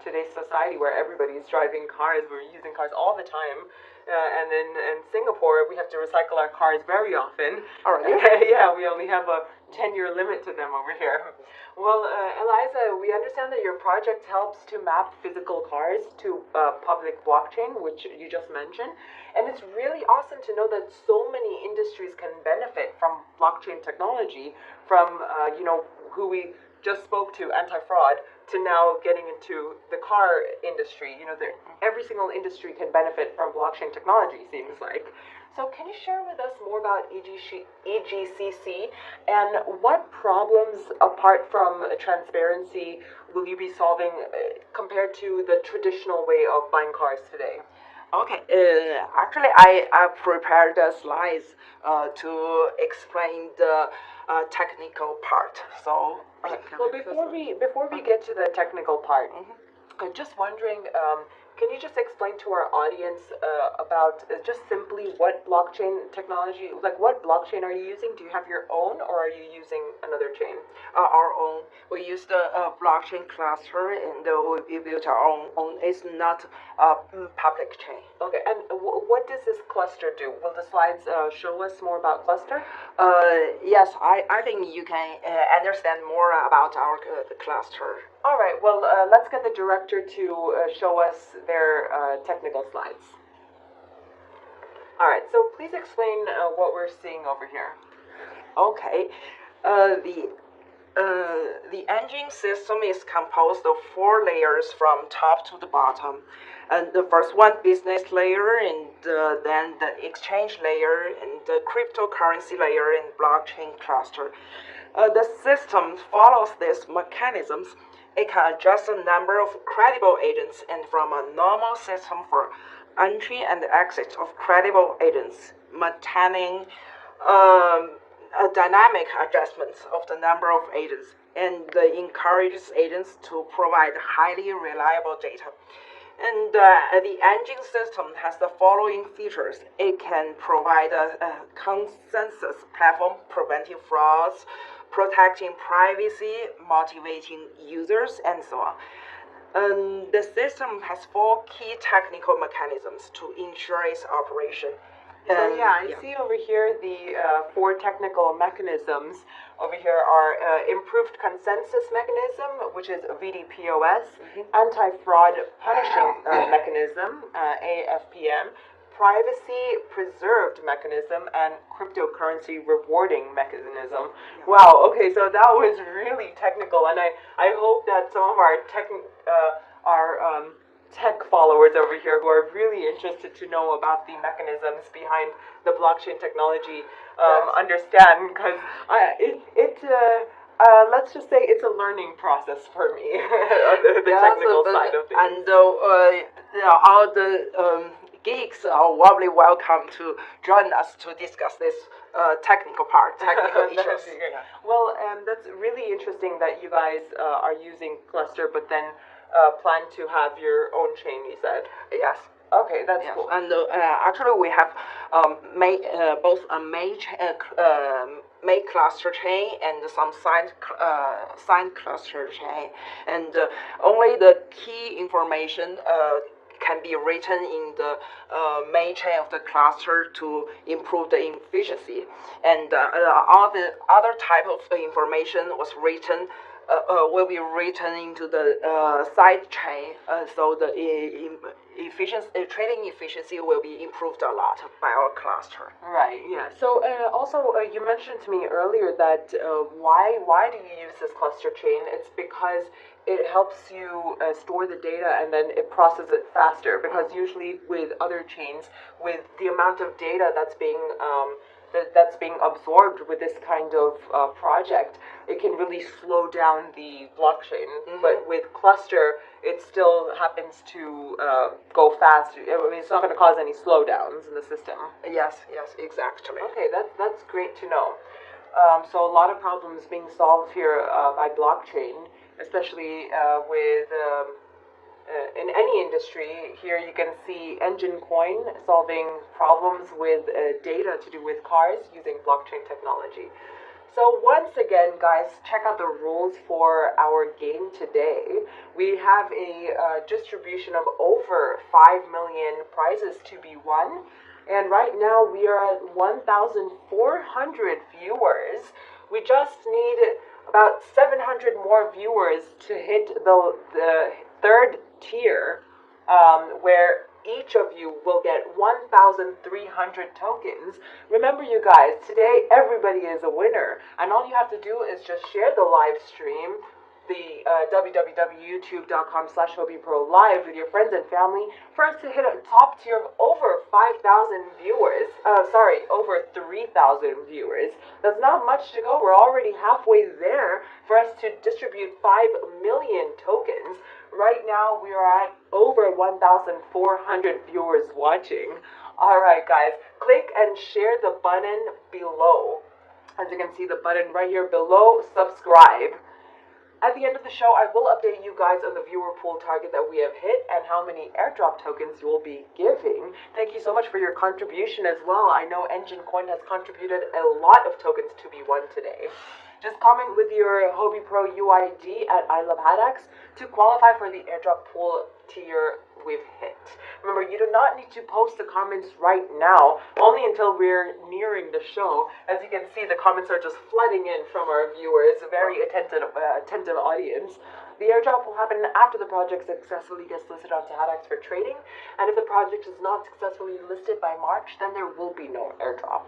today's society where everybody is driving cars, we're using cars all the time. And in Singapore, we have to recycle our cars very often. Oh, really? Yeah, we only have 10-year limit to them over here. Well, Eliza, we understand that your project helps to map physical cars to public blockchain, which you just mentioned. And it's really awesome to know that so many industries can benefit from blockchain technology, from, who we just spoke to, anti-fraud, to now getting into the car industry. Every single industry can benefit from blockchain technology, seems like. So can you share with us more about EGCC and what problems, apart from transparency, will you be solving compared to the traditional way of buying cars today? Okay, actually, I prepared the slides to explain the technical part. So, well, before we get to the technical part, I'm just wondering, can you just explain to our audience about just simply what blockchain technology, like what blockchain are you using? Do you have your own, or are you using another chain? Our own. We use the blockchain cluster, and we built our own. It's not a public chain. Okay, and what does this cluster do? Will the slides show us more about cluster? Yes, I think you can understand more about our cluster. All right, well, let's get the director to show us their technical slides. All right, so please explain what we're seeing over here. Okay, the engine system is composed of 4 layers from top to the bottom. And the first one, business layer, and then the exchange layer, and the cryptocurrency layer, and blockchain cluster. The system follows these mechanisms. It can adjust the number of credible agents, and from a normal system for entry and exit of credible agents, maintaining dynamic adjustments of the number of agents, and encourages agents to provide highly reliable data. And the engine system has the following features. It can provide a consensus platform, preventing frauds, protecting privacy, motivating users, and so on. The system has 4 key technical mechanisms to ensure its operation. So I see over here the 4 technical mechanisms. Over here are improved consensus mechanism, which is VDPOS, anti-fraud punishing mechanism, AFPM, privacy preserved mechanism, and cryptocurrency rewarding mechanism. Wow, okay, so that was really technical, and I hope that some of our tech followers over here who are really interested to know about the mechanisms behind the blockchain technology understand, because let's just say it's a learning process for me, the technical side of things. And all the geeks are warmly welcome to join us to discuss this technical part, technical issues. Well, that's really interesting that you guys are using cluster, but then plan to have your own chain, you said? Yes. Okay, that's cool. And actually, we have both a main cluster chain and some side cluster chain, and only the key information can be written in the main chain of the cluster to improve the efficiency, and all the other type of information will be written into the side chain, so the trading efficiency will be improved a lot by our cluster. Right. Yeah. So also, you mentioned to me earlier that why do you use this cluster chain? It's because it helps you store the data and then it processes it faster. Because usually with other chains, with the amount of data that's being absorbed with this kind of project, it can really slow down the blockchain. But with cluster, it still happens to go fast. I mean, it's not going to cause any slowdowns in the system. Yes, exactly. Okay, that's great to know. So a lot of problems being solved here by blockchain, especially with in any industry. Here you can see Engine Coin solving problems with data to do with cars using blockchain technology. So once again, guys, check out the rules for our game today. We have a distribution of over 5 million prizes to be won. And right now we are at 1,400 viewers We just need about 700 more viewers to hit the third tier, where each of you will get 1,300 tokens. Remember, you guys, today everybody is a winner, and all you have to do is just share the live stream, the www.youtube.com/HobiPro live with your friends and family for us to hit a top tier of over 5,000 viewers. Over 3,000 viewers. That's not much to go. We're already halfway there for us to distribute 5 million tokens. Right now, we are at over 1,400 viewers watching. All right, guys, click and share the button below. As you can see, the button right here below, subscribe. At the end of the show, I will update you guys on the viewer pool target that we have hit and how many airdrop tokens you will be giving. Thank you so much for your contribution as well. I know Engine Coin has contributed a lot of tokens to be won today. Just comment with your Huobi Pro UID at I Love HADAX to qualify for the airdrop pool tier we've hit. Remember, you do not need to post the comments right now, only until we're nearing the show. As you can see, the comments are just flooding in from our viewers, a very attentive audience. The airdrop will happen after the project successfully gets listed onto HADAX for trading, and if the project is not successfully listed by March, then there will be no airdrop.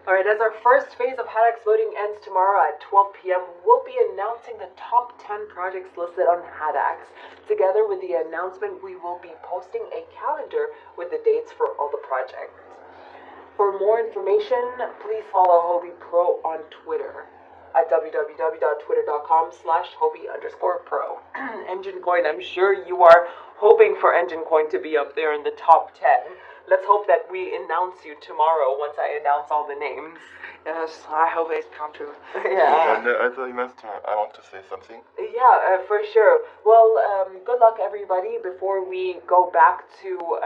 Alright, as our first phase of HADAX voting ends tomorrow at 12 p.m., we'll be announcing the top 10 projects listed on HADAX. Together with the announcement, we will be posting a calendar with the dates for all the projects. For more information, please follow Huobi Pro on Twitter at www.twitter.com/Huobi_pro. Engine Coin, I'm sure you are hoping for Engine Coin to be up there in the top 10. Let's hope that we announce you tomorrow once I announce all the names. Yes, I hope it's come true. Yeah. And as an investor, I want to say something. Yeah, for sure. Well, good luck, everybody. Before we go back to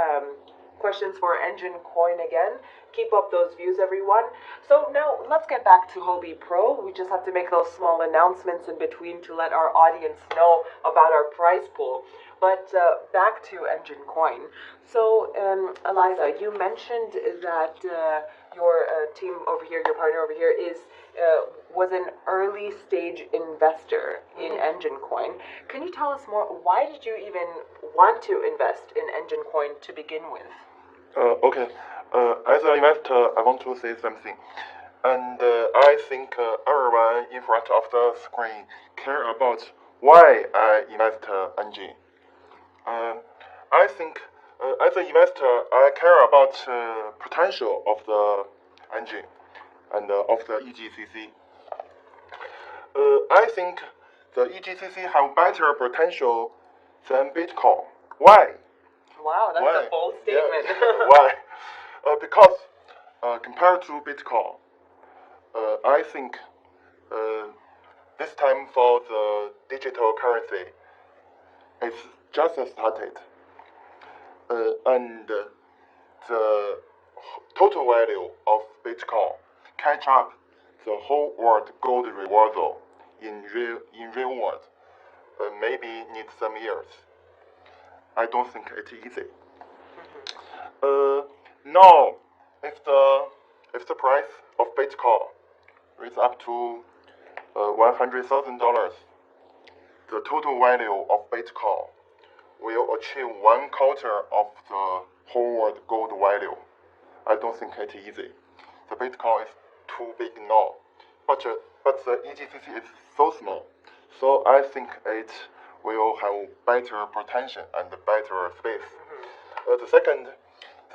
questions for Engine Coin again, keep up those views, everyone. So now let's get back to Huobi Pro. We just have to make those small announcements in between to let our audience know about our prize pool. But back to Engine Coin. So, Eliza, you mentioned that your team over here, your partner over here, was an early stage investor in Engine Coin. Can you tell us more? Why did you even want to invest in Engine Coin to begin with? Okay. As an investor, I want to say something. And I think everyone in front of the screen care about why I invest Engine. I think as an investor, I care about potential of the engine and of the EGCC. I think the EGCC have better potential than Bitcoin. Why? Wow, that's Why? a bold statement. Yeah. Why? Because compared to Bitcoin, I think this time for the digital currency, it's just started. And the total value of Bitcoin catch up the whole world gold reversal in real world. Maybe need some years. I don't think it's easy. Now, if the price of Bitcoin is up to $100,000, the total value of Bitcoin will achieve 1/4 of the whole world gold value. I don't think it's easy. The Bitcoin is too big now, but the EGCC is so small, so I think it will have better potential and better space. The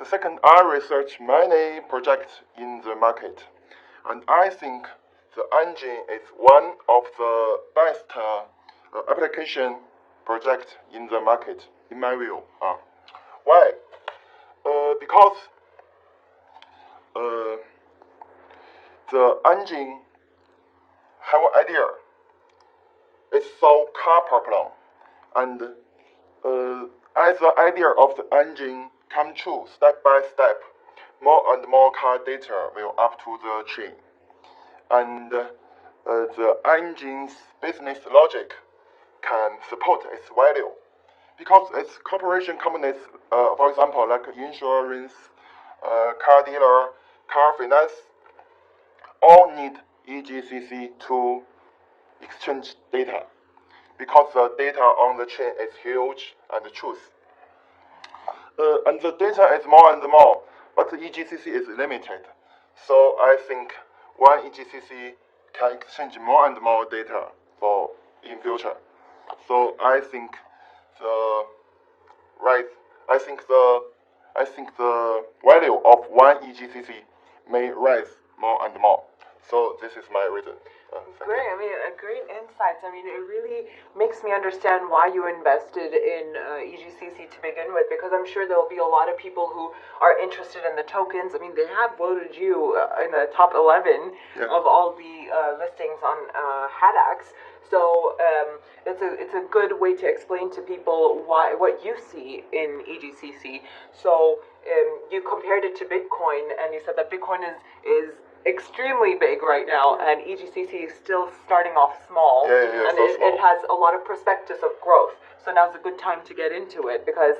second, I research many projects in the market, and I think the engine is one of the best application project in the market, in my view. Why? Because the engine have an idea. It solve car problem, and as the idea of the engine come true step by step, more and more car data will up to the chain, and the engine's business logic can support its value, because its corporation companies, for example, like insurance, car dealer, car finance, all need EGCC to exchange data because the data on the chain is huge and truth. And the data is more and more, but the EGCC is limited. So I think one EGCC can exchange more and more data for in future. So I think the value of one EGCC may rise more and more. So this is my reason. Great. I mean, great insights. I mean, it really makes me understand why you invested in EGCC to begin with, because I'm sure there'll be a lot of people who are interested in the tokens. I mean, they have voted you in the top 11 of all the listings on HADAX. So it's a good way to explain to people what you see in EGCC. So you compared it to Bitcoin, and you said that Bitcoin is extremely big right now, and EGCC is still starting off small, and it has a lot of prospectus of growth. So now's a good time to get into it because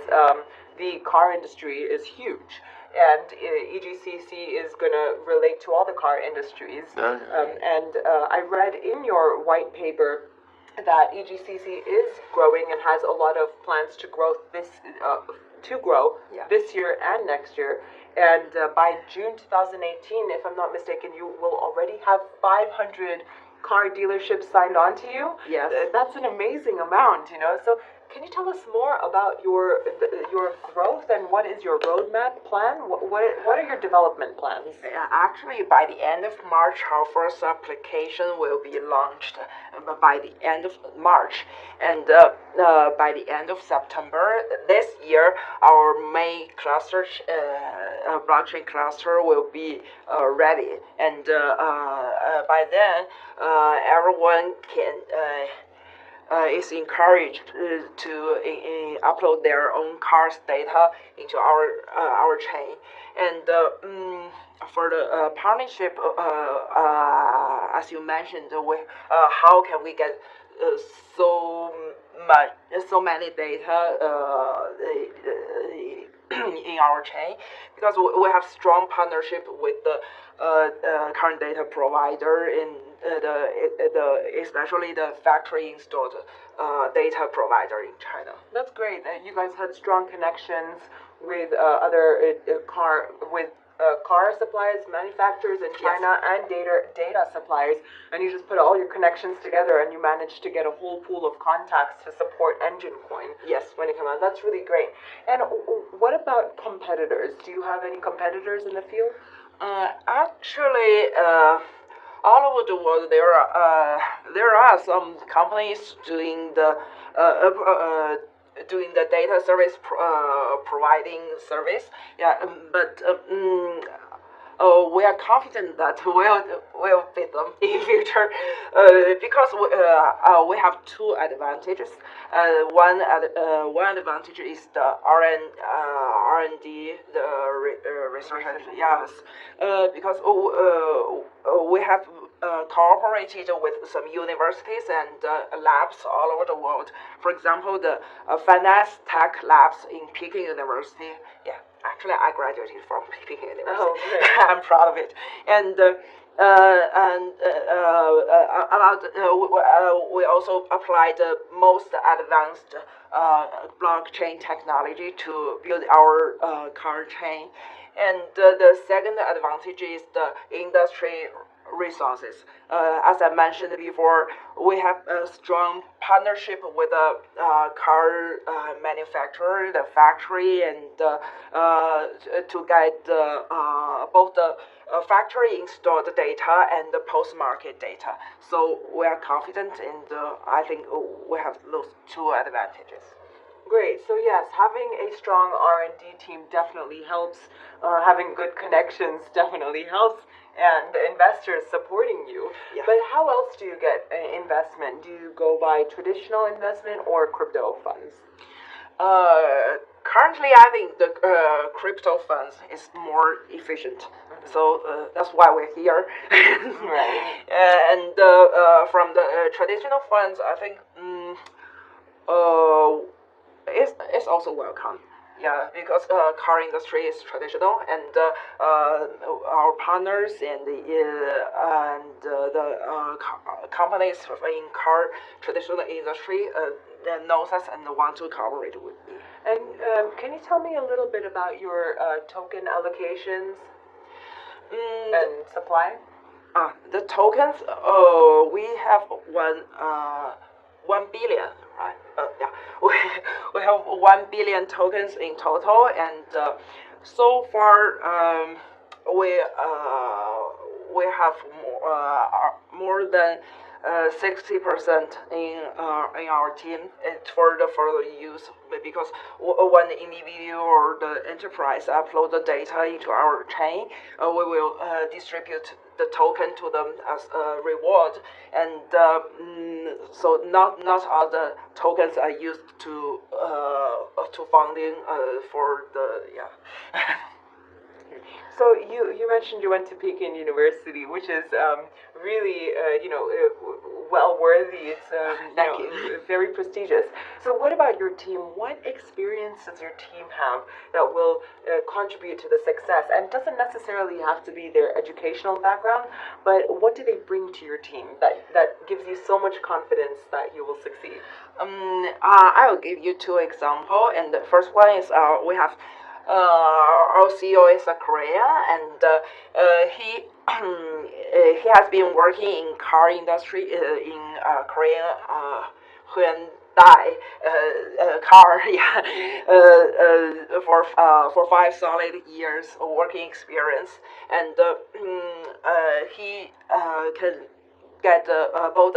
the car industry is huge, and EGCC is going to relate to all the car industries. And I read in your white paper that EGCC is growing and has a lot of plans to grow this year and next year. And by June 2018, if I'm not mistaken, you will already have 500 car dealerships signed on to you. Yes. That's an amazing amount, you know. So can you tell us more about your growth and what is your roadmap plan? What are your development plans? Actually, by the end of March, our first application will be launched by the end of March. And by the end of September this year, our main cluster, blockchain cluster will be ready. And by then, everyone can is encouraged to upload their own cars data into our chain. And for the partnership, as you mentioned, how can we get so many data in our chain? Because we have strong partnership with the current data provider in especially the factory installed data provider in China. That's great. You guys had strong connections with other car suppliers, manufacturers in China, and data suppliers, and you just put all your connections together and you managed to get a whole pool of contacts to support Engine Coin. Yes, when it comes out. That's really great. And what about competitors? Do you have any competitors in the field? Actually, all over the world, there are some companies doing the data service providing service. But we are confident that we'll beat them in future because we have two advantages. One advantage is the R&D, the research. Yes, because we have cooperated with some universities and labs all over the world. For example, the finance tech labs in Peking University. Yeah. Actually, I graduated from Peking University. Oh, great. I'm proud of it. And we also applied the most advanced blockchain technology to build our car chain. And the second advantage is the industry resources. As I mentioned before, we have a strong partnership with the car manufacturer, the factory, and to get both the factory installed data and the post-market data. So we are confident, and I think we have those two advantages. Great. So yes, having a strong R&D team definitely helps. Having good connections definitely helps, and investors supporting you. Yeah. But how else do you get investment? Do you go by traditional investment or crypto funds? Currently, I think the crypto funds is more efficient. So that's why we're here. Right. And from the traditional funds, I think it's also welcome. Yeah, because car industry is traditional, and our partners and companies in car traditional industry knows us and want to cooperate with me. And can you tell me a little bit about your token allocations and supply? The tokens, we have 1 billion, right? Yeah, we have 1 billion tokens in total, and so far we have more than 60% in our team for the use, because when the individual or the enterprise upload the data into our chain, we will distribute the token to them as a reward, and so not all the tokens are used to funding for the So you mentioned you went to Peking University, which is really well worthy. It's very prestigious. So what about your team? What experience does your team have that will contribute to the success? And doesn't necessarily have to be their educational background, but what do they bring to your team that gives you so much confidence that you will succeed? I will give you 2 examples, and the first one is we have. Our CEO is a Korean, and he has been working in car industry in Korean Hyundai car, for 5 solid years of working experience, and he can get both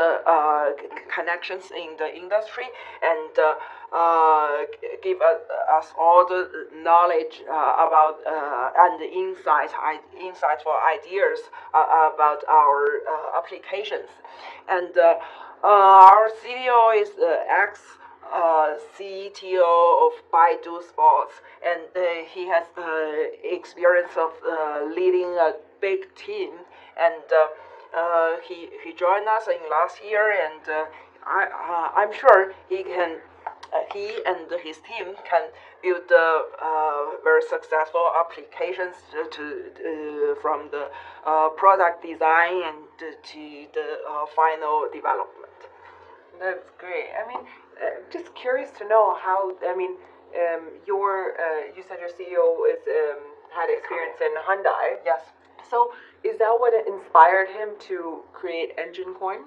connections in the industry and give us all the knowledge about and insightful ideas about our applications. And our CTO is ex CTO of Baidu Sports, and he has experience of leading a big team, and he joined us in last year, and I'm sure he and his team can build very successful applications from the product design and to the final development. That's great. I mean, just curious to know how. I mean, you said your CEO had experience in Hyundai. Yes. So is that what inspired him to create Engine Coin?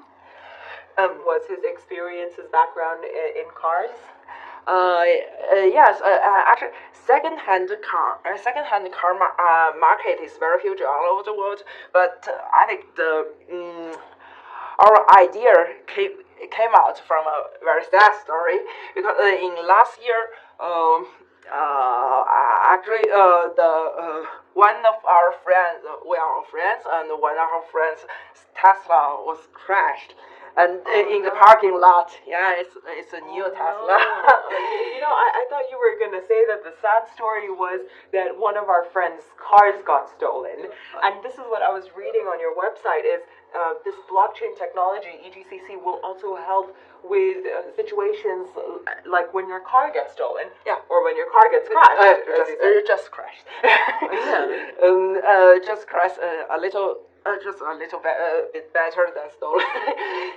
Was his experience, his background in cars? Yes. Actually, second-hand car market is very huge all over the world. But I think our idea came out from a very sad story, because in last year, actually, one of our friends, we are all friends, and one of our friends' Tesla was crashed, and in the parking lot. Yeah, it's a new Tesla. I thought you were gonna say that the sad story was that one of our friends' cars got stolen, and this is what I was reading on your website is. This blockchain technology, EGCC, will also help with situations like when your car gets stolen, or when your car gets crashed. Just crashed. Just crashed a little. Just a little bit better than stolen.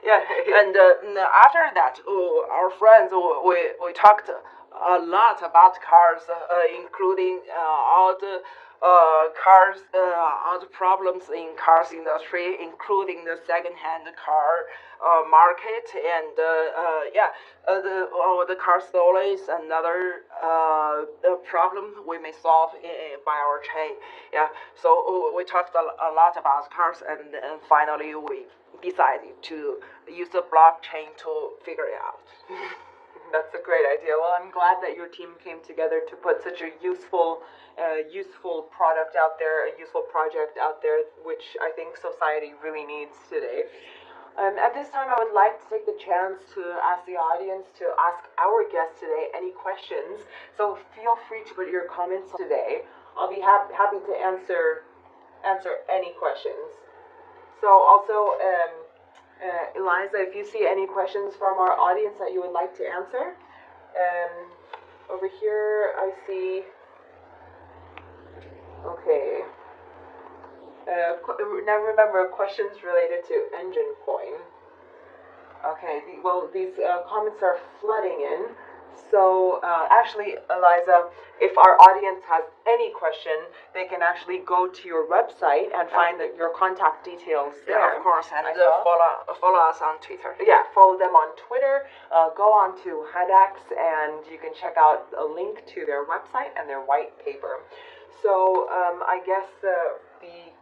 Yeah, and after that, our friends we talked a lot about cars, including all the all the problems in cars industry, including the second-hand car market, and the car stolen is another problem we may solve by our chain. Yeah, so we talked a lot about cars, and finally we decided to use the blockchain to figure it out. That's a great idea. Well, I'm glad that your team came together to put such a useful product out there, a useful project out there, which I think society really needs today. At this time, I would like to take the chance to ask the audience to ask our guest today any questions. So feel free to put your comments today. I'll be happy to answer any questions. So also, Eliza, if you see any questions from our audience that you would like to answer, Over here, I see. Okay. Now remember, questions related to Engine Coin. Okay, these comments are flooding in. So, actually, Eliza, if our audience has any question, they can actually go to your website and find your contact details there. Yeah, of course, and follow us on Twitter. Yeah, follow them on Twitter. Go on to HADAX, and you can check out a link to their website and their white paper. So, I guess the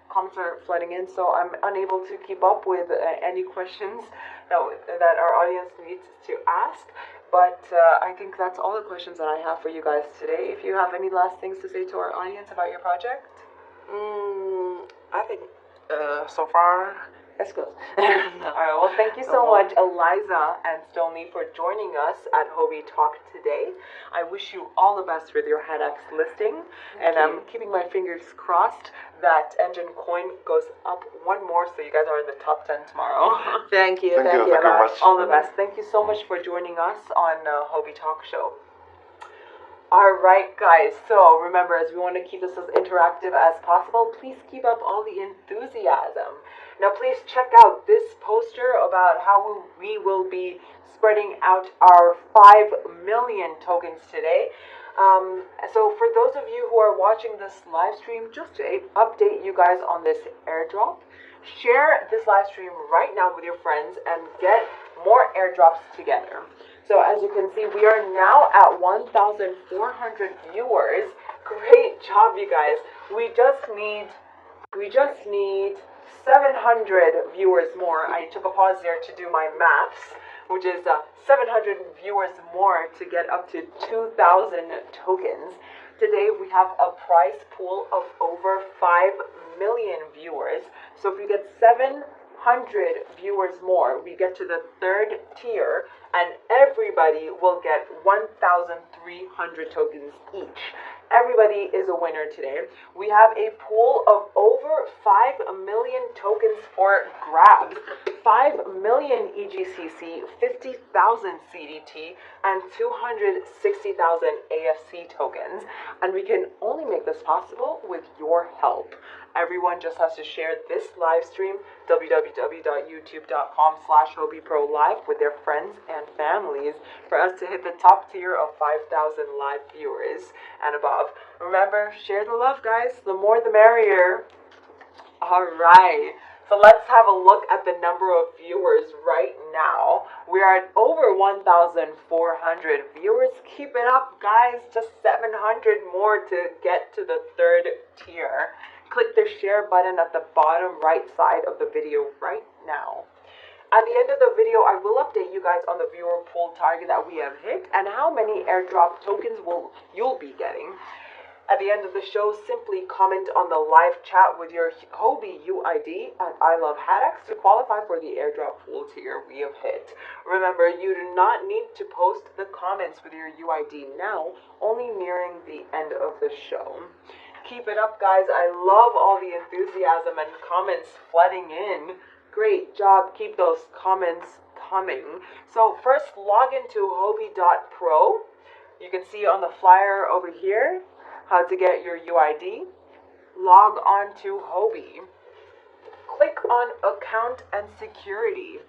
comments are flooding in, so I'm unable to keep up with any questions that our audience needs to ask. But I think that's all the questions that I have for you guys today. If you have any last things to say to our audience about your project? I think so far that's good. All right, well, thank you so much, Eliza and Stoney, for joining us at Huobi Talk today. I wish you all the best with your HADAX listing, and I'm keeping my fingers crossed that Engine Coin goes up one more so you guys are in the top 10 tomorrow. Thank you. Thank you very much. All the best. Thank you so much for joining us on Huobi Talk Show. Alright guys, so remember, as we want to keep this as interactive as possible, please keep up all the enthusiasm. Now please check out this poster about how we will be spreading out our 5 million tokens today. So for those of you who are watching this live stream, just to update you guys on this airdrop, share this live stream right now with your friends and get more airdrops together. So as you can see, we are now at 1,400 viewers. Great job, you guys. We just need 700 viewers more. I took a pause there to do my maths, which is 700 viewers more to get up to 2,000 tokens. Today we have a prize pool of over 5 million viewers. So if we get 700 viewers more, we get to the third tier, and everybody will get 1,300 tokens each. Everybody is a winner today. We have a pool of over 5 million tokens for grabs. 5 million EGCC, 50,000 CDT, and 260,000 AFC tokens. And we can only make this possible with your help. Everyone just has to share this live stream, www.youtube.com/HobiProLive, with their friends and families for us to hit the top tier of 5,000 live viewers and above. Remember, share the love, guys. The more the merrier. All right. So let's have a look at the number of viewers right now. We are at over 1,400 viewers. Keep it up, guys. Just 700 more to get to the third tier. Click the share button at the bottom right side of the video right now. At the end of the video, I will update you guys on the viewer pool target that we have hit and how many airdrop tokens you'll be getting. At the end of the show, simply comment on the live chat with your Houbi UID at I Love HADAX to qualify for the airdrop pool tier we have hit. Remember, you do not need to post the comments with your UID now, only nearing the end of the show. Keep it up, guys. I love all the enthusiasm and comments flooding in. Great job. Keep those comments coming. So first, log into Huobi.pro. You can see on the flyer over here how to get your UID. Log on to Houbi. Click on Account and Security.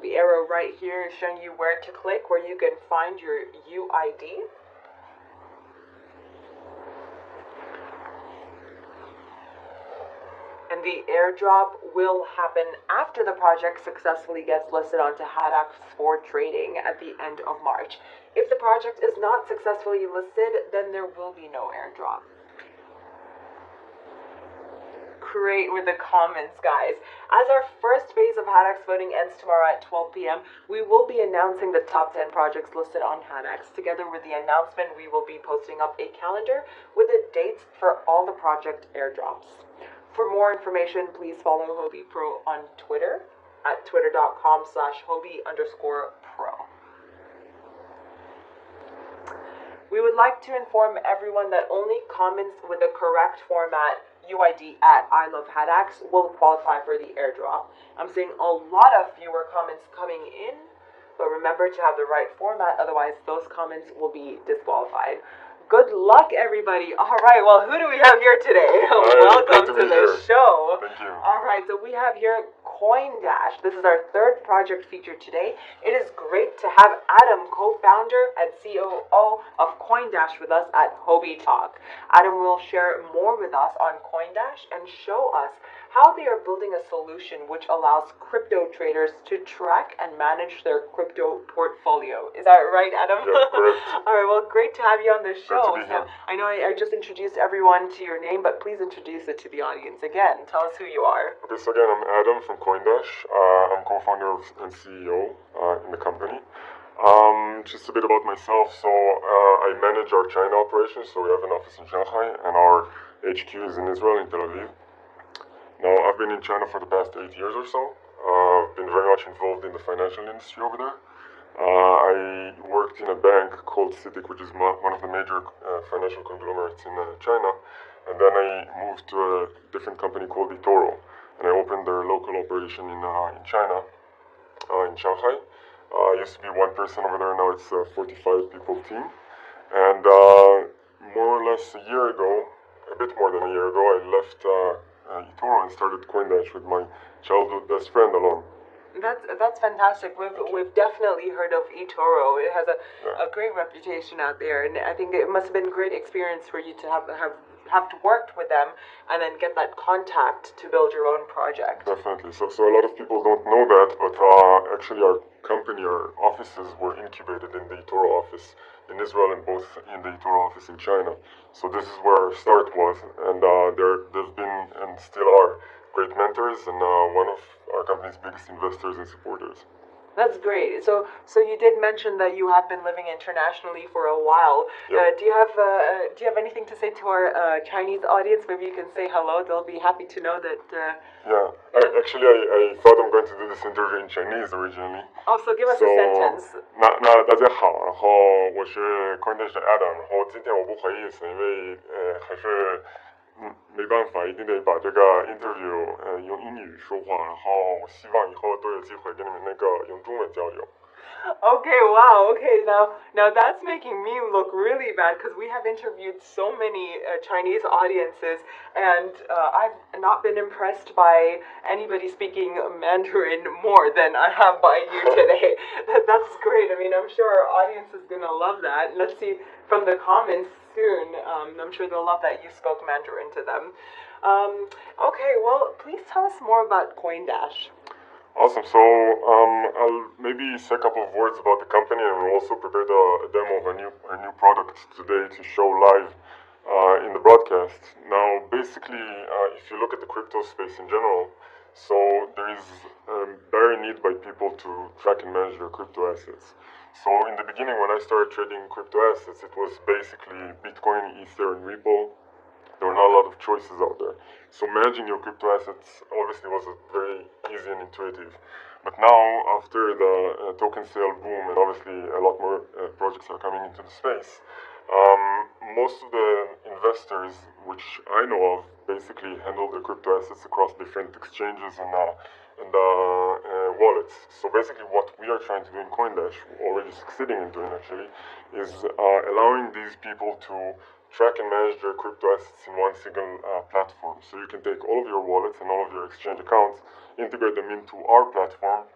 The arrow right here is showing you where to click, where you can find your UID. And the airdrop will happen after the project successfully gets listed onto HADAX for trading at the end of March. If the project is not successfully listed, then there will be no airdrop. Great with the comments, guys. As our first phase of HADAX voting ends tomorrow at 12 p.m., we will be announcing the top 10 projects listed on HADAX. Together with the announcement, we will be posting up a calendar with the dates for all the project airdrops. For more information, please follow Huobi Pro on Twitter at twitter.com/Huobi_pro. We would like to inform everyone that only comments with the correct format UID at I Love HADAX will qualify for the airdrop. I'm seeing a lot of viewer comments coming in, but remember to have the right format, otherwise those comments will be disqualified. Good luck, everybody. All right, well, who do we have here today? Welcome to the show. Thank you. All right, so we have here CoinDash. This is our third project featured today. It is great to have Adam, co-founder and COO of CoinDash, with us at Huobi Talk. Adam will share more with us on CoinDash and show us how they are building a solution which allows crypto traders to track and manage their crypto portfolio. Is that right, Adam? Yeah, correct. All right, well, great to have you on the show. Great to be here. I know I just introduced everyone to your name, but please introduce it to the audience again. Tell us who you are. Okay, so again, I'm Adam from CoinDash. I'm co-founder and CEO in the company. Just a bit about myself. So I manage our China operations. So we have an office in Shanghai, and our HQ is in Israel, in Tel Aviv. Now, I've been in China for the past 8 years or so. I've been very much involved in the financial industry over there. I worked in a bank called CDT, which is one of the major financial conglomerates in China. And then I moved to a different company called eToro, and I opened their local operation in China, in Shanghai. Used to be one person over there, now it's a 45 people team. And more or less a year ago, a bit more than a year ago, I left eToro and started CoinDash with my childhood best friend along. That's fantastic. We've definitely heard of eToro. It has a great reputation out there, and I think it must have been a great experience for you to have to work with them and then get that contact to build your own project. Definitely. So a lot of people don't know that, but actually our company, our offices were incubated in the eToro office in Israel and both in the eToro office in China. So this is where our start was, and they've been and still are great mentors and one of our company's biggest investors and supporters. That's great. So you did mention that you have been living internationally for a while. Yeah. Do you have anything to say to our Chinese audience? Maybe you can say hello. They'll be happy to know that. Yeah. I thought I'm going to do this interview in Chinese originally. Oh, so give us a sentence. 那大家好，然后我是 CoinDash 的 Adam，然后今天我不好意思，因为还是没办法，一定得把这个 interview 用英语说话，然后我希望以后都有机会跟你们用中文交流。Okay, wow. Okay, now that's making me look really bad because we have interviewed so many Chinese audiences, and I've not been impressed by anybody speaking Mandarin more than I have by you today. That's great. I mean, I'm sure our audience is gonna love that. Let's see from the comments soon. I'm sure they'll love that you spoke Mandarin to them. Okay, well, please tell us more about CoinDash. Awesome. So I'll maybe say a couple of words about the company, and we'll also prepare a demo of a new product today to show live in the broadcast. Now, basically, if you look at the crypto space in general, so there is very need by people to track and manage their crypto assets. So in the beginning, when I started trading crypto assets, it was basically Bitcoin, Ether, and Ripple. There were not a lot of choices out there. So managing your crypto assets obviously was very easy and intuitive. But now, after the token sale boom, and obviously a lot more projects are coming into the space, most of the investors, which I know of, basically handle their crypto assets across different exchanges and wallets. So basically what we are trying to do in CoinDash, already succeeding in doing actually, is allowing these people to track and manage their crypto assets in one single platform. So you can take all of your wallets and all of your exchange accounts, integrate them into our platform,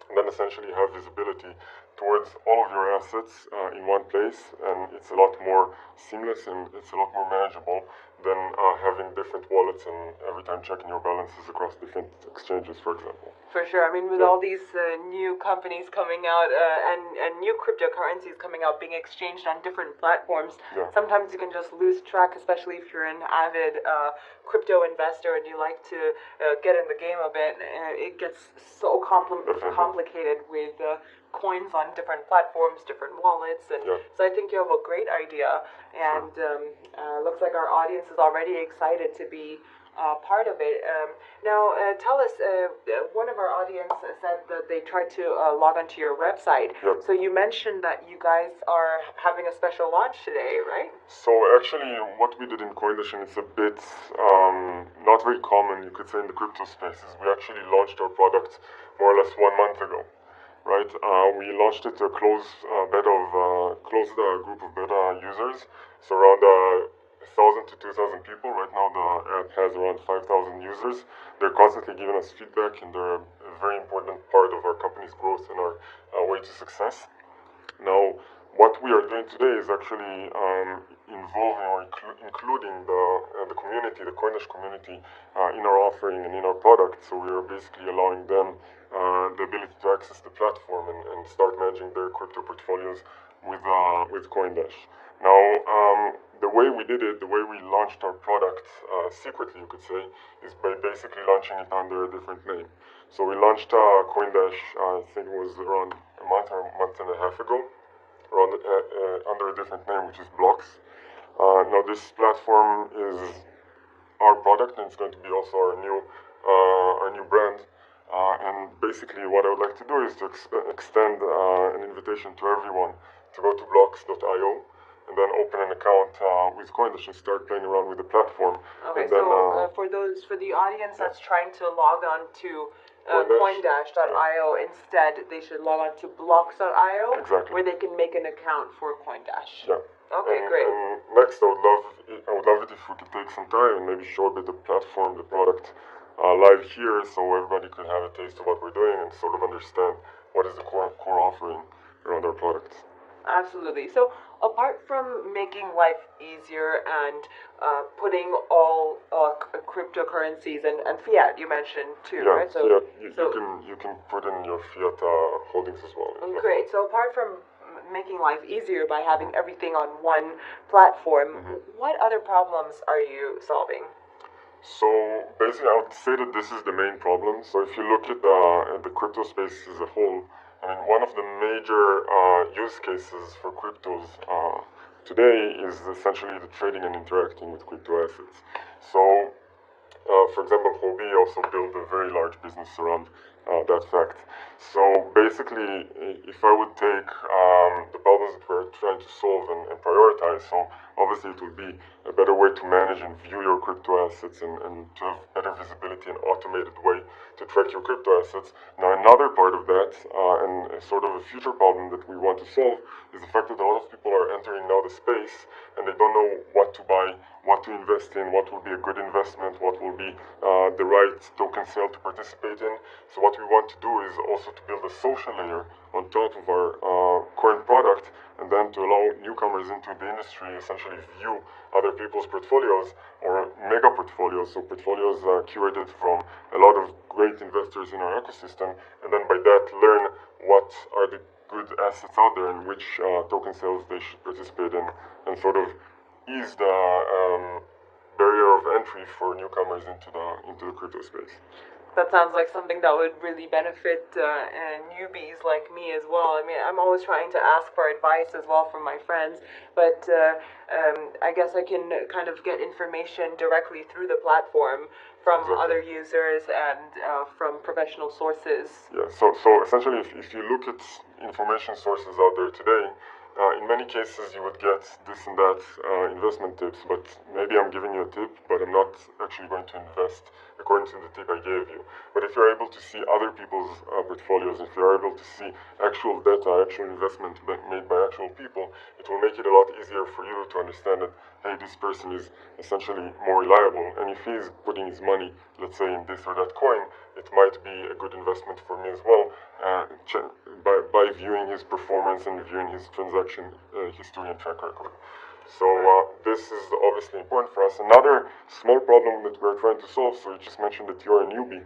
and then essentially have visibility towards all of your assets in one place. And it's a lot more seamless and it's a lot more manageable than having different wallets and every time checking your balances across different exchanges, for example. For sure. I mean, with all these new companies coming out and new cryptocurrencies coming out, being exchanged on different platforms, sometimes you can just lose track, especially if you're an avid crypto investor and you like to get in the game a bit. It gets so complicated with coins on different platforms, different wallets, and so I think you have a great idea, and looks like our audience is already excited to be part of it. Now, tell us, one of our audience said that they tried to log onto your website. So you mentioned that you guys are having a special launch today, right? So actually, what we did in CoinDash, and it's a bit not very common, you could say, in the crypto space, is we actually launched our product more or less 1 month ago. right? We launched it to a closed group of beta users, so around 1,000 to 2,000 people. Right now, the app has around 5,000 users. They're constantly giving us feedback, and they're a very important part of our company's growth and our way to success. Now, what we are doing today is actually involving or including the community, the CoinDash community, in our offering and in our product. So we are basically allowing them the ability to access the platform and start managing their crypto portfolios with CoinDash. Now, the way we did it, the way we launched our product secretly, you could say, is by basically launching it under a different name. So we launched CoinDash, I think it was around a month or a month and a half ago, around under a different name, which is Blocks. Now this platform is our product, and it's going to be also our new brand. And basically, what I would like to do is to extend an invitation to everyone to go to blocks.io and then open an account with CoinDash and start playing around with the platform. Okay, and then, so for the audience that's trying to log on to CoinDash.io, instead they should log on to blocks.io, Exactly. where they can make an account for CoinDash. Yeah. Okay, great. And next, I would love it if we could take some time and maybe show a bit the platform, the product live here, so everybody could have a taste of what we're doing and sort of understand what is the core offering around our products. Absolutely. So apart from making life easier and putting all cryptocurrencies and fiat, you mentioned too, Yeah, right? So, fiat. You can put in your fiat holdings as well. Great. So apart from making life easier by having everything on one platform, what other problems are you solving? So basically, I would say that this is the main problem. So if you look at the crypto space as a whole, I mean, one of the major use cases for cryptos today is essentially the trading and interacting with crypto assets. So, for example, Houbi also built a very large business around that fact. So basically, if I would take the problems that we're trying to solve and prioritize, so obviously it would be a better way to manage and view your crypto assets and to have better visibility and automated way to track your crypto assets. Now another part of that, and sort of a future problem that we want to solve, is the fact that a lot of people are entering now the space and they don't know what to buy, what to invest in, what will be a good investment, what will be the right token sale to participate in. So what we want to do is also to build a social layer on top of our current product, and then to allow newcomers into the industry essentially view other people's portfolios or mega portfolios, so portfolios curated from a lot of great investors in our ecosystem, and then by that learn what are the good assets out there and which token sales they should participate in, and sort of ease the barrier of entry for newcomers into the crypto space. That sounds like something that would really benefit newbies like me as well. I mean, I'm always trying to ask for advice as well from my friends, but I guess I can kind of get information directly through the platform from other users and from professional sources. Yeah, so essentially, if you look at information sources out there today, in many cases you would get this and that investment tips, but maybe I'm giving you a tip, but I'm not actually going to invest according to the tip I gave you. But if you're able to see other people's portfolios, if you're able to see actual data, actual investment made by actual people, it will make it a lot easier for you to understand that, hey, this person is essentially more reliable, and if he's putting his money, let's say, in this or that coin, it might be a good investment for me as well, by viewing his performance and viewing his transaction history and track record. So this is obviously important for us. Another small problem that we're trying to solve, so you just mentioned that you're a newbie.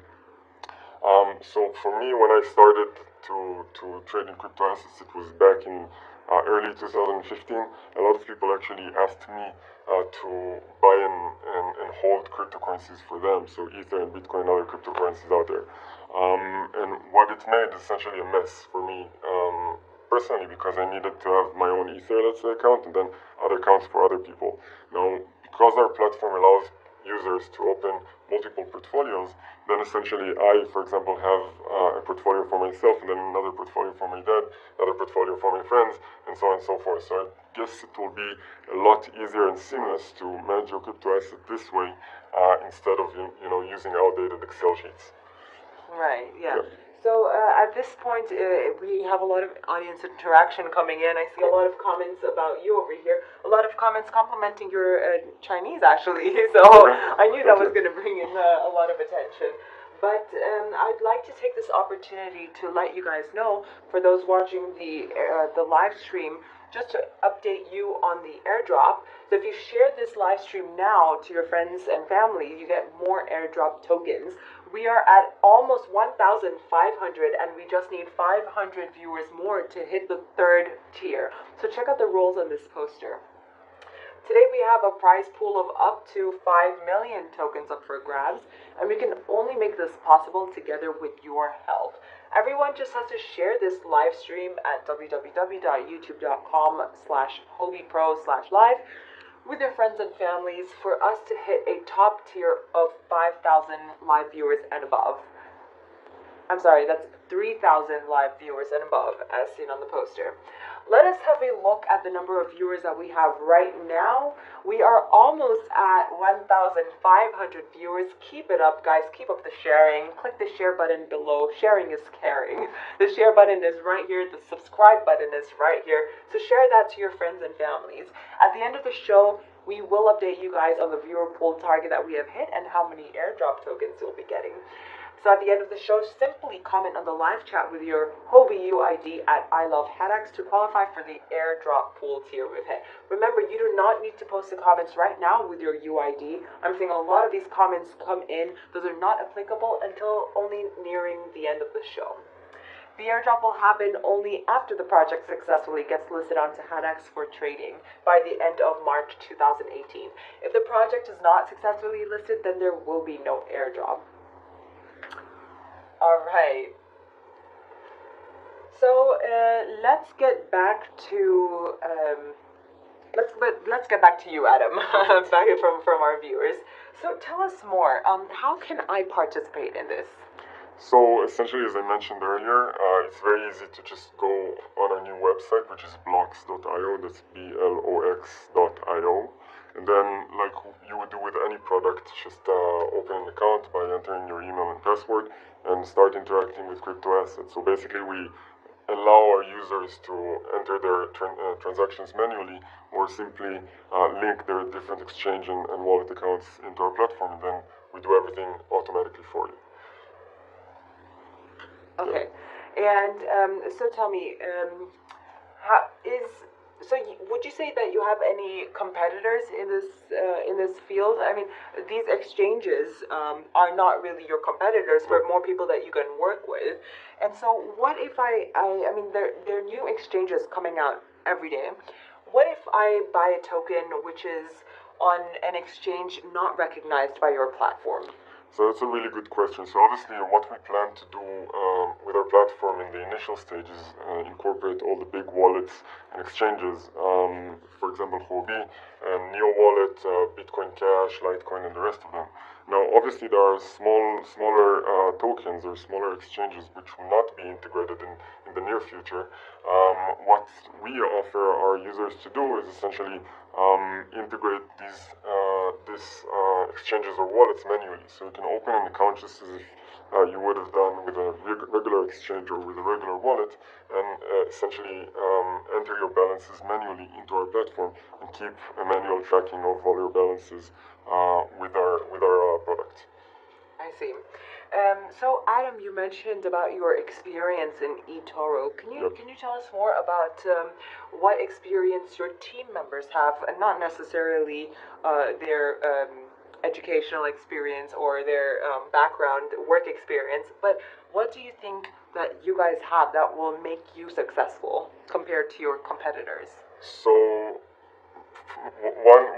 So for me, when I started to trade in crypto assets, it was back in early 2015. A lot of people actually asked me to buy and hold cryptocurrencies for them, so Ether and Bitcoin and other cryptocurrencies out there. And what it made is essentially a mess for me personally, because I needed to have my own Ether, let's say, account, and then other accounts for other people. Now, because our platform allows users to open multiple portfolios, then essentially I, for example, have a portfolio for myself, and then another portfolio for my dad, another portfolio for my friends, and so on and so forth. So I guess it will be a lot easier and seamless to manage your crypto asset this way, instead of using outdated Excel sheets. Right, yeah. So at this point, we have a lot of audience interaction coming in. I see a lot of comments about you over here. A lot of comments complimenting your Chinese, actually. So I knew that was going to bring in a lot of attention. But I'd like to take this opportunity to let you guys know, for those watching the live stream, just to update you on the airdrop. So if you share this live stream now to your friends and family, you get more airdrop tokens. We are at almost 1,500, and we just need 500 viewers more to hit the 3rd tier. So check out the rules on this poster. Today we have a prize pool of up to 5 million tokens up for grabs, and we can only make this possible together with your help. Everyone just has to share this live stream at www.youtube.com/HobiPro/live with your friends and families for us to hit a top tier of 5,000 live viewers and above. I'm sorry, that's 3,000 live viewers and above, as seen on the poster. Let us have a look at the number of viewers that we have right now. We are almost at 1,500 viewers. Keep it up, guys. Keep up the sharing. Click the share button below. Sharing is caring. The share button is right here. The subscribe button is right here. So share that to your friends and families. At the end of the show, we will update you guys on the viewer pool target that we have hit and how many airdrop tokens you'll be getting. So at the end of the show, simply comment on the live chat with your Huobi UID at I Love HADAX to qualify for the airdrop pool tier we've hit. Remember, you do not need to post the comments right now with your UID. I'm seeing a lot of these comments come in. Those are not applicable until only nearing the end of the show. The airdrop will happen only after the project successfully gets listed onto HADAX for trading by the end of March 2018. If the project is not successfully listed, then there will be no airdrop. All right. So let's get back to let's get back to you, Adam. Back from our viewers. So tell us more. How can I participate in this? So essentially, as I mentioned earlier, it's very easy to just go on our new website, which is blocks.io. That's blox.io. And then, like you would do with any product, just open an account by entering your email and password and start interacting with crypto assets. So basically, we allow our users to enter their transactions manually or simply link their different exchange and wallet accounts into our platform. And then we do everything automatically for you. Okay. And so tell me, would you say that you have any competitors in this field? I mean, these exchanges are not really your competitors, but more people that you can work with. And so, what if I mean, there are new exchanges coming out every day. What if I buy a token which is on an exchange not recognized by your platform? So that's a really good question. So obviously what we plan to do with our platform in the initial stages, incorporate all the big wallets and exchanges, for example Houbi, Neo Wallet, Bitcoin Cash, Litecoin, and the rest of them. Now obviously there are smaller tokens or smaller exchanges which will not be integrated in the near future. What we offer our users to do is essentially integrate these exchanges or wallets manually. So you can open an account just as if you would have done with a regular exchange or with a regular wallet, and essentially enter your balances manually into our platform and keep a manual tracking of all your balances with our product. I see. So Adam, you mentioned about your experience in eToro. Can you tell us more about what experience your team members have, and not necessarily their educational experience or their background work experience, but what do you think that you guys have that will make you successful compared to your competitors? So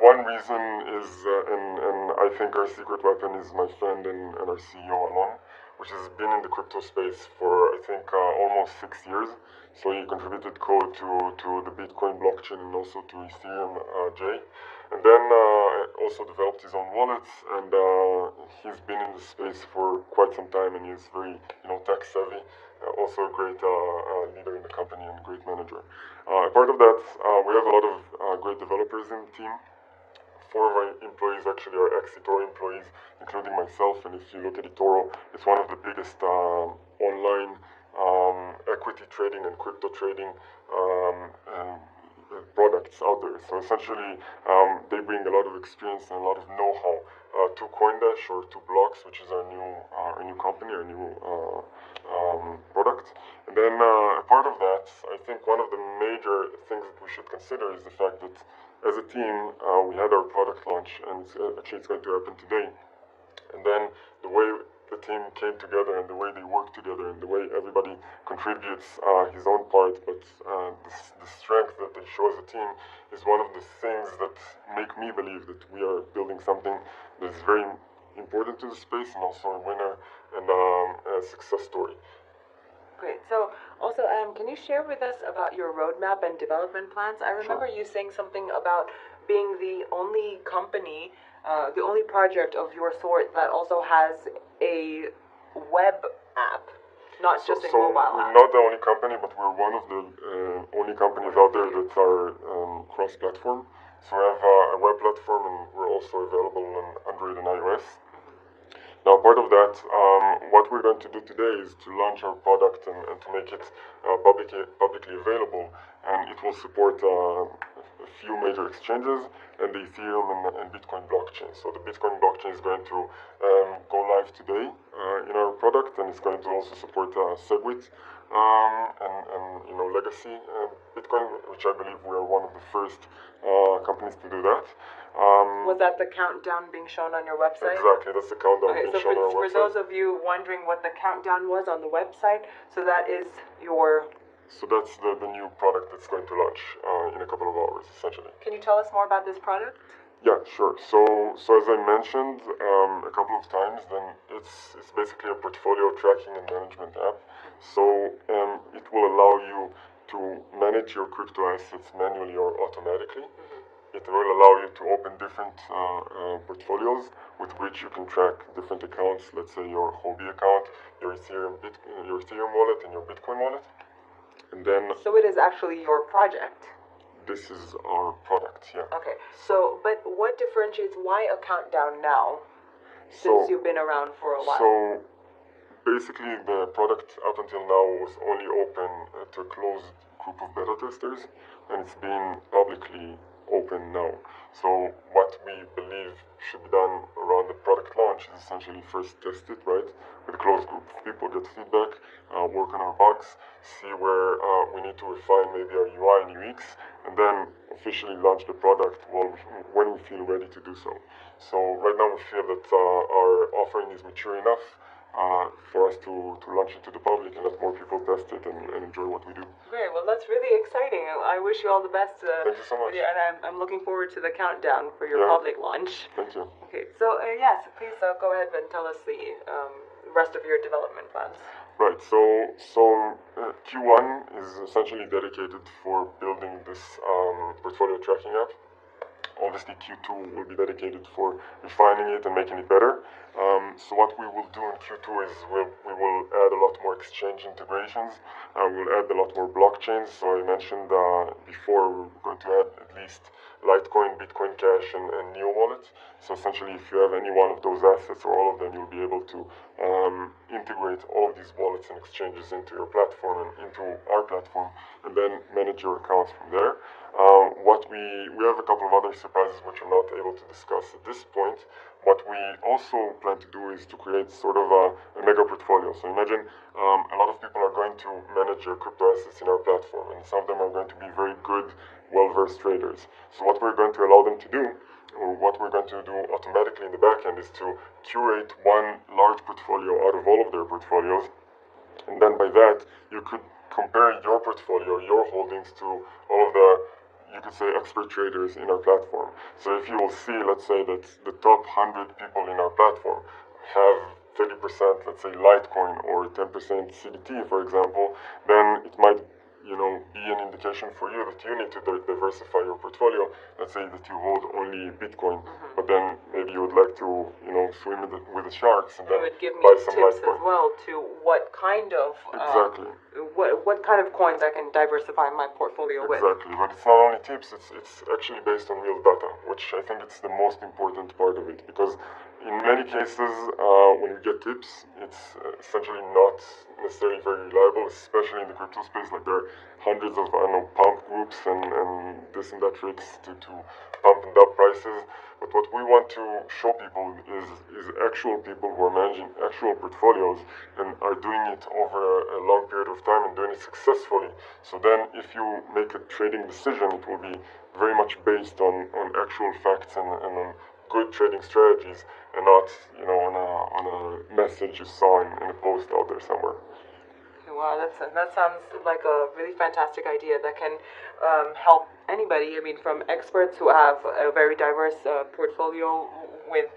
one reason is, and I think our secret weapon is my friend and our CEO Alon, which has been in the crypto space for I think almost 6 years. So he contributed code to the Bitcoin blockchain and also to Ethereum J, and then also developed his own wallets, and he's been in the space for quite some time, and he's very tech savvy. Also a great leader in the company and great manager. Part of that, we have a lot of great developers in the team. 4 of our employees actually are ex-eToro employees, including myself. And if you look at eToro, it's one of the biggest online equity trading and crypto trading products out there. So essentially, they bring a lot of experience and a lot of know-how to CoinDash or to Blocks, which is our new company, our new product. And then part of that, I think one of the major things that we should consider is the fact that as a team, we had our product launch, and it's going to happen today. And then the way the team came together and the way they work together and the way everybody contributes his own part, but the strength that they show as a team is one of the things that make me believe that we are building something that is very important to the space and also a winner and a success story. Great. So also, can you share with us about your roadmap and development plans? I remember you saying something about being the only company, the only project of your sort that also has a web app, not just a mobile app. We're not the only company, but we're one of the only companies out there that are cross-platform. So we have a web platform, and we're also available on Android and iOS. Now, part of that, what we're going to do today is to launch our product and to make it publicly available, and it will support a few major exchanges and the Ethereum and Bitcoin blockchain. So the Bitcoin blockchain is going to go live today in our product, and it's going to also support Segwit and legacy Bitcoin, which I believe we are one of the first companies to do that. Was that the countdown being shown on your website? Exactly, that's the countdown being shown on our for website. those of you wondering what the countdown was on the website, so that is your... So that's the new product that's going to launch in a couple of hours, essentially. Can you tell us more about this product? Yeah, sure. So as I mentioned a couple of times, then it's basically a portfolio tracking and management app. So it will allow you to manage your crypto assets manually or automatically. It will allow you to open different portfolios with which you can track different accounts. Let's say your Houbi account, your Ethereum wallet, and your Bitcoin wallet. And then. So it is actually your project. This is our product, yeah. Okay. So, but what differentiates why a countdown now? Since you've been around for a while. So basically, the product up until now was only open to a closed group of beta testers, and it's been publicly open now. So what we believe should be done around the product launch is essentially first test it, right, with a closed group of people, get feedback, work on our bugs, see where we need to refine maybe our UI and UX, and then officially launch the product when we feel ready to do so. So right now we feel that our offering is mature enough for us to launch it to the public and let more people test it and enjoy what we do. Great, well that's really exciting. I wish you all the best. Thank you so much. And I'm looking forward to the countdown for your public launch. Thank you. Okay, so yes, please go ahead and tell us the rest of your development plans. Right, so Q1 is essentially dedicated for building this portfolio tracking app. Obviously, Q2 will be dedicated for refining it and making it better. So what we will do in Q2 is we will add a lot more exchange integrations. We'll add a lot more blockchains. So I mentioned before we're going to add at least Litecoin, Bitcoin Cash, and Neo Wallet. So essentially, if you have any one of those assets or all of them, you'll be able to integrate all of these wallets and exchanges into your platform and into our platform, and then manage your accounts from there. We have a couple of other surprises which I'm not able to discuss at this point. What we also plan to do is to create sort of a mega portfolio. So imagine a lot of people are going to manage their crypto assets in our platform, and some of them are going to be very good, well-versed traders. So what we're going to allow them to do, or what we're going to do automatically in the back end, is to curate one large portfolio out of all of their portfolios, and then by that you could compare your portfolio, your holdings, to all of the, you could say, expert traders in our platform. So if you will see, let's say that the top 100 people in our platform have 30%, let's say, Litecoin or 10% CDT, for example, then it might, be an indication for you that you need to diversify your portfolio. Let's say that you hold only Bitcoin, but then maybe you would like to, swim with the sharks and then would give me buy some tips Litecoin as well to what kind of what kind of coins I can diversify my portfolio with. Exactly, but it's not only tips, it's actually based on real data, which I think it's the most important part of it, because in many cases, when you get tips, it's essentially not necessarily very reliable, especially in the crypto space. Like, there are hundreds of, pump groups and this and that tricks to pump and dump prices. But what we want to show people is actual people who are managing actual portfolios and are doing it over a long period of time and doing it successfully. So then if you make a trading decision, it will be very much based on actual facts and on good trading strategies, and not, on a message you saw in a post out there somewhere. Wow, that sounds like a really fantastic idea that can help anybody. I mean, from experts who have a very diverse portfolio with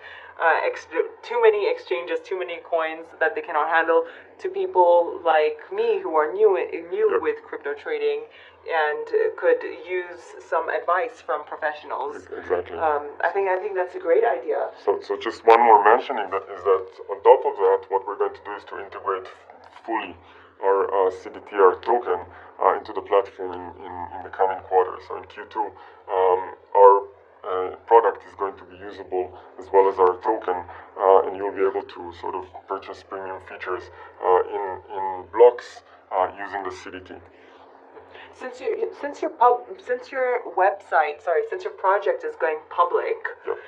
too many exchanges, too many coins that they cannot handle, to people like me who are new with crypto trading and could use some advice from professionals. Exactly. I think that's a great idea. So just one more mentioning that is that on top of that, what we're going to do is to integrate fully our CDT, our token, into the platform in the coming quarter. So in Q2, our product is going to be usable as well as our token, and you'll be able to sort of purchase premium features in blocks using the CDT. Since your project is going public, Yep.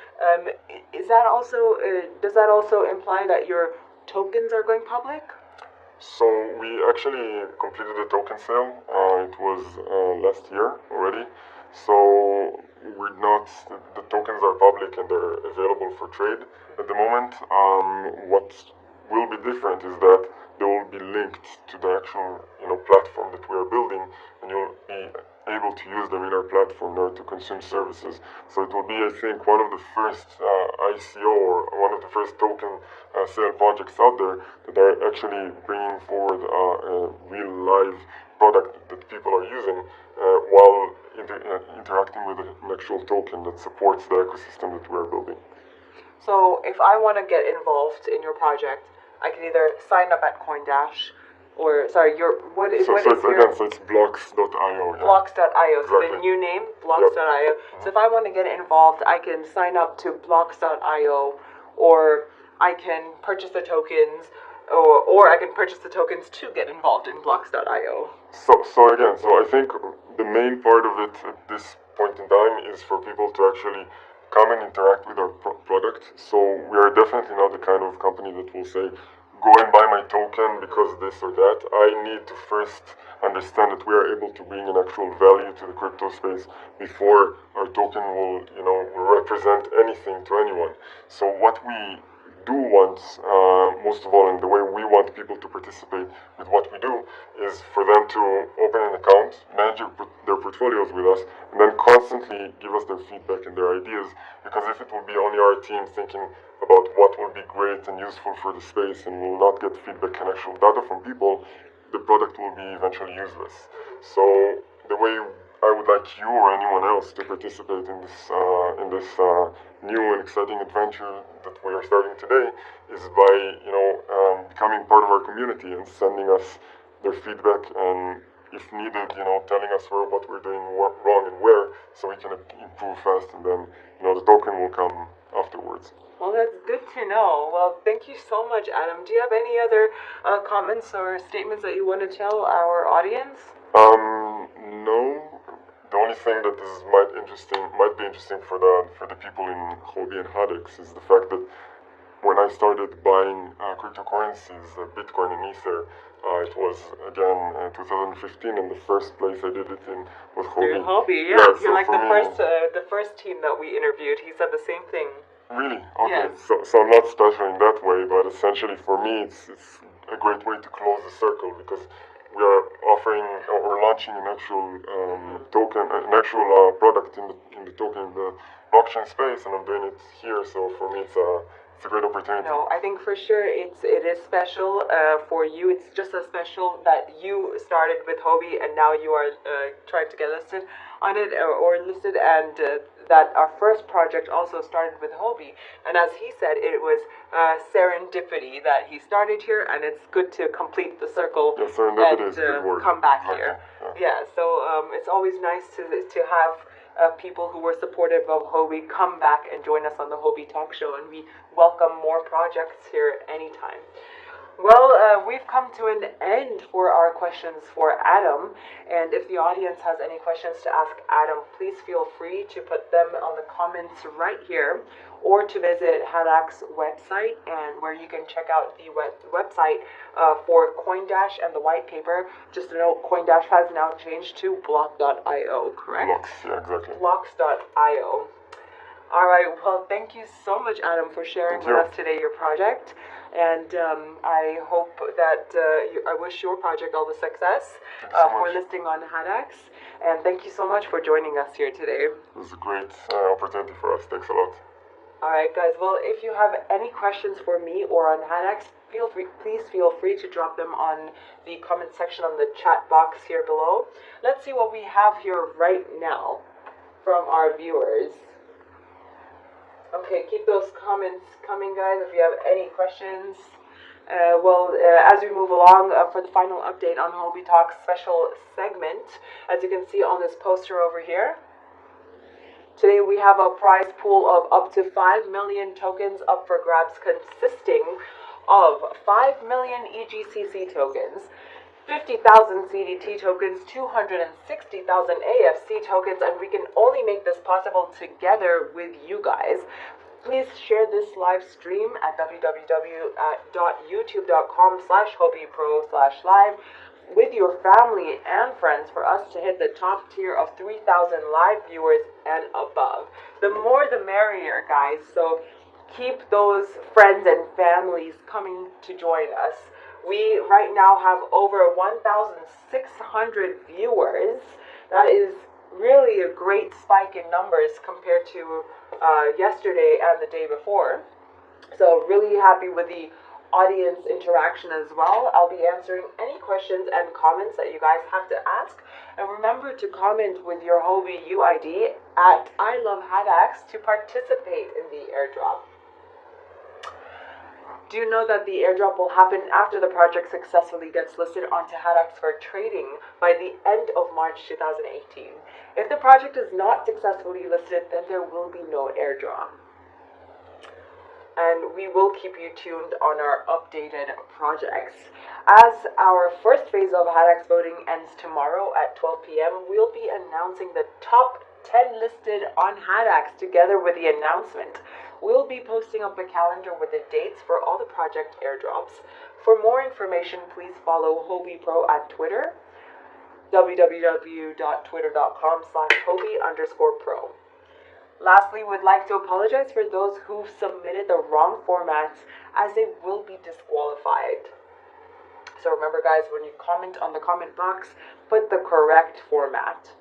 is that also does that also imply that your tokens are going public? So we actually completed a token sale. It was last year already. So the tokens are public and they're available for trade at the moment. What will be different is that they will be linked to the actual platform that we are building, and you'll be able to use them in our platform in order to consume services. So it will be, I think, one of the first ICO or one of the first token sale projects out there that are actually bringing forward a real live product that people are using while interacting with an actual token that supports the ecosystem that we are building. So if I want to get involved in your project, I can either sign up at CoinDash, or so it's blocks.io. Yeah. Blocks.io, so Exactly. the new name, blocks.io. Yep. So if I want to get involved, I can sign up to blocks.io, or I can purchase the tokens, or I can purchase the tokens to get involved in blocks.io. So I think the main part of it at this point in time is for people to actually come and interact with our product. So we are definitely not the kind of company that will say, go and buy my token because this or that. I need to first understand that we are able to bring an actual value to the crypto space before our token will represent anything to anyone. So what we do want, most of all, and the way we want people to participate with what we do, is for them to open an account, manage their portfolios with us, and then constantly give us their feedback and their ideas. Because if it will be only our team thinking about what will be great and useful for the space and will not get feedback and actual data from people, the product will be eventually useless. So the way I would like you or anyone else to participate in this new and exciting adventure that we are starting today is by becoming part of our community and sending us their feedback, and if needed, telling us what we're doing wrong and where, so we can improve fast, and then the token will come afterwards. Well, that's good to know. Well, thank you so much, Adam. Do you have any other comments or statements that you want to tell our audience? No. The only thing that might be interesting for the people in Houbi and HADAX is the fact that when I started buying cryptocurrencies, Bitcoin and Ether, it was again 2015, and the first place I did it in was Houbi. Houbi, yeah. Yeah, You're like the first team that we interviewed. He said the same thing. Really? Okay. Yes. So I'm not special in that way, but essentially for me it's a great way to close the circle, because we are offering or launching an actual token, an actual product in the token, the blockchain space, and I'm doing it here. So for me, it's it's a great opportunity. No, I think for sure it is special for you. It's just as special that you started with Houbi and now you are trying to get listed on it or listed, and that our first project also started with Houbi. And as he said, it was serendipity that he started here, and it's good to complete the circle serendipity is a good word. Come back Okay, here. yeah. So it's always nice to have people who were supportive of Houbi come back and join us on the Houbi Talk Show, and we welcome more projects here anytime. Well, we've come to an end for our questions for Adam, and if the audience has any questions to ask Adam, please feel free to put them on the comments right here, or to visit HADAX website, and where you can check out the website for CoinDash and the white paper. Just to note, CoinDash has now changed to block.io, correct? Blocks, yeah, exactly. Blocks.io. All right, well, thank you so much, Adam, for sharing with us today your project. And I hope that I wish your project all the success for listing on HADAX. And thank you so much for joining us here today. It was a great opportunity for us. Thanks a lot. All right, guys. Well, if you have any questions for me or on HADAX, please feel free to drop them on the comment section on the chat box here below. Let's see what we have here right now from our viewers. Okay, keep those comments coming, guys, if you have any questions. As we move along for the final update on Houbi Talk's special segment, as you can see on this poster over here, today we have a prize pool of up to 5 million tokens up for grabs, consisting of 5 million EGCC tokens, 50,000 CDT tokens, 260,000 AFC tokens, and we can only make this possible together with you guys. Please share this live stream at www.youtube.com/HoubiPro/live with your family and friends for us to hit the top tier of 3,000 live viewers and above. The more the merrier, guys, so keep those friends and families coming to join us. We right now have over 1,600 viewers. That is really a great spike in numbers compared to yesterday and the day before. So really happy with the audience interaction as well. I'll be answering any questions and comments that you guys have to ask. And remember to comment with your Houbi UID at ILoveHADAX to participate in the airdrop. Do you know that the airdrop will happen after the project successfully gets listed onto HADAX for trading by the end of March 2018? If the project is not successfully listed, then there will be no airdrop. And we will keep you tuned on our updated projects. As our first phase of HADAX voting ends tomorrow at 12 p.m., we'll be announcing the top 10 listed on HADAX together with the announcement. We'll be posting up a calendar with the dates for all the project airdrops. For more information, please follow Houbi Pro at Twitter, www.twitter.com/Houbi_pro. Lastly, we'd like to apologize for those who've submitted the wrong formats, as they will be disqualified. So remember, guys, when you comment on the comment box, put the correct format.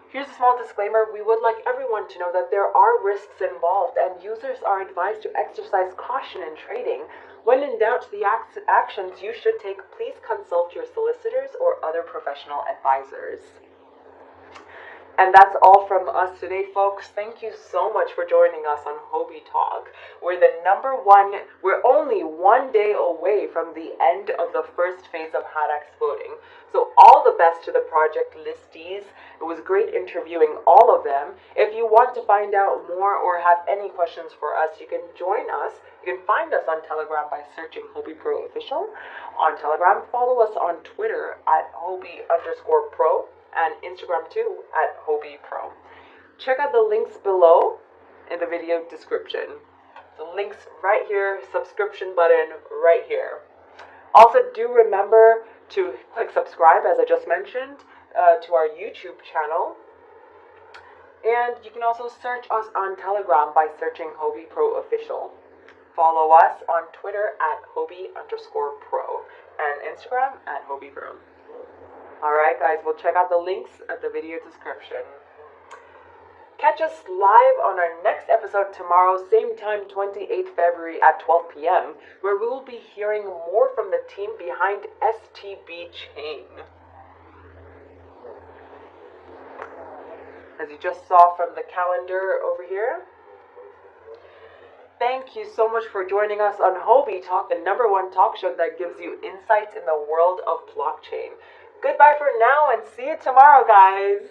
Here's a small disclaimer. We would like everyone to know that there are risks involved, and users are advised to exercise caution in trading. When in doubt, the actions you should take, please consult your solicitors or other professional advisors. And that's all from us today, folks. Thank you so much for joining us on Houbi Talk. We're only 1 day away from the end of the first phase of HADAX voting. So all the best to the project listees. It was great interviewing all of them. If you want to find out more or have any questions for us, you can join us. You can find us on Telegram by searching Houbi Pro Official. On Telegram, follow us on Twitter at Houbi_Pro. And Instagram too at Houbi Pro. Check out the links below in the video description. The links right here, subscription button right here. Also, do remember to click subscribe, as I just mentioned, to our YouTube channel. And you can also search us on Telegram by searching Houbi Pro Official. Follow us on Twitter at Houbi_Pro and Instagram at Houbi Pro. Alright, guys, we'll check out the links at the video description. Catch us live on our next episode tomorrow, same time, 28th February at 12 p.m., where we will be hearing more from the team behind STB Chain. As you just saw from the calendar over here. Thank you so much for joining us on Houbi Talk, the #1 talk show that gives you insights in the world of blockchain. Goodbye for now and see you tomorrow, guys.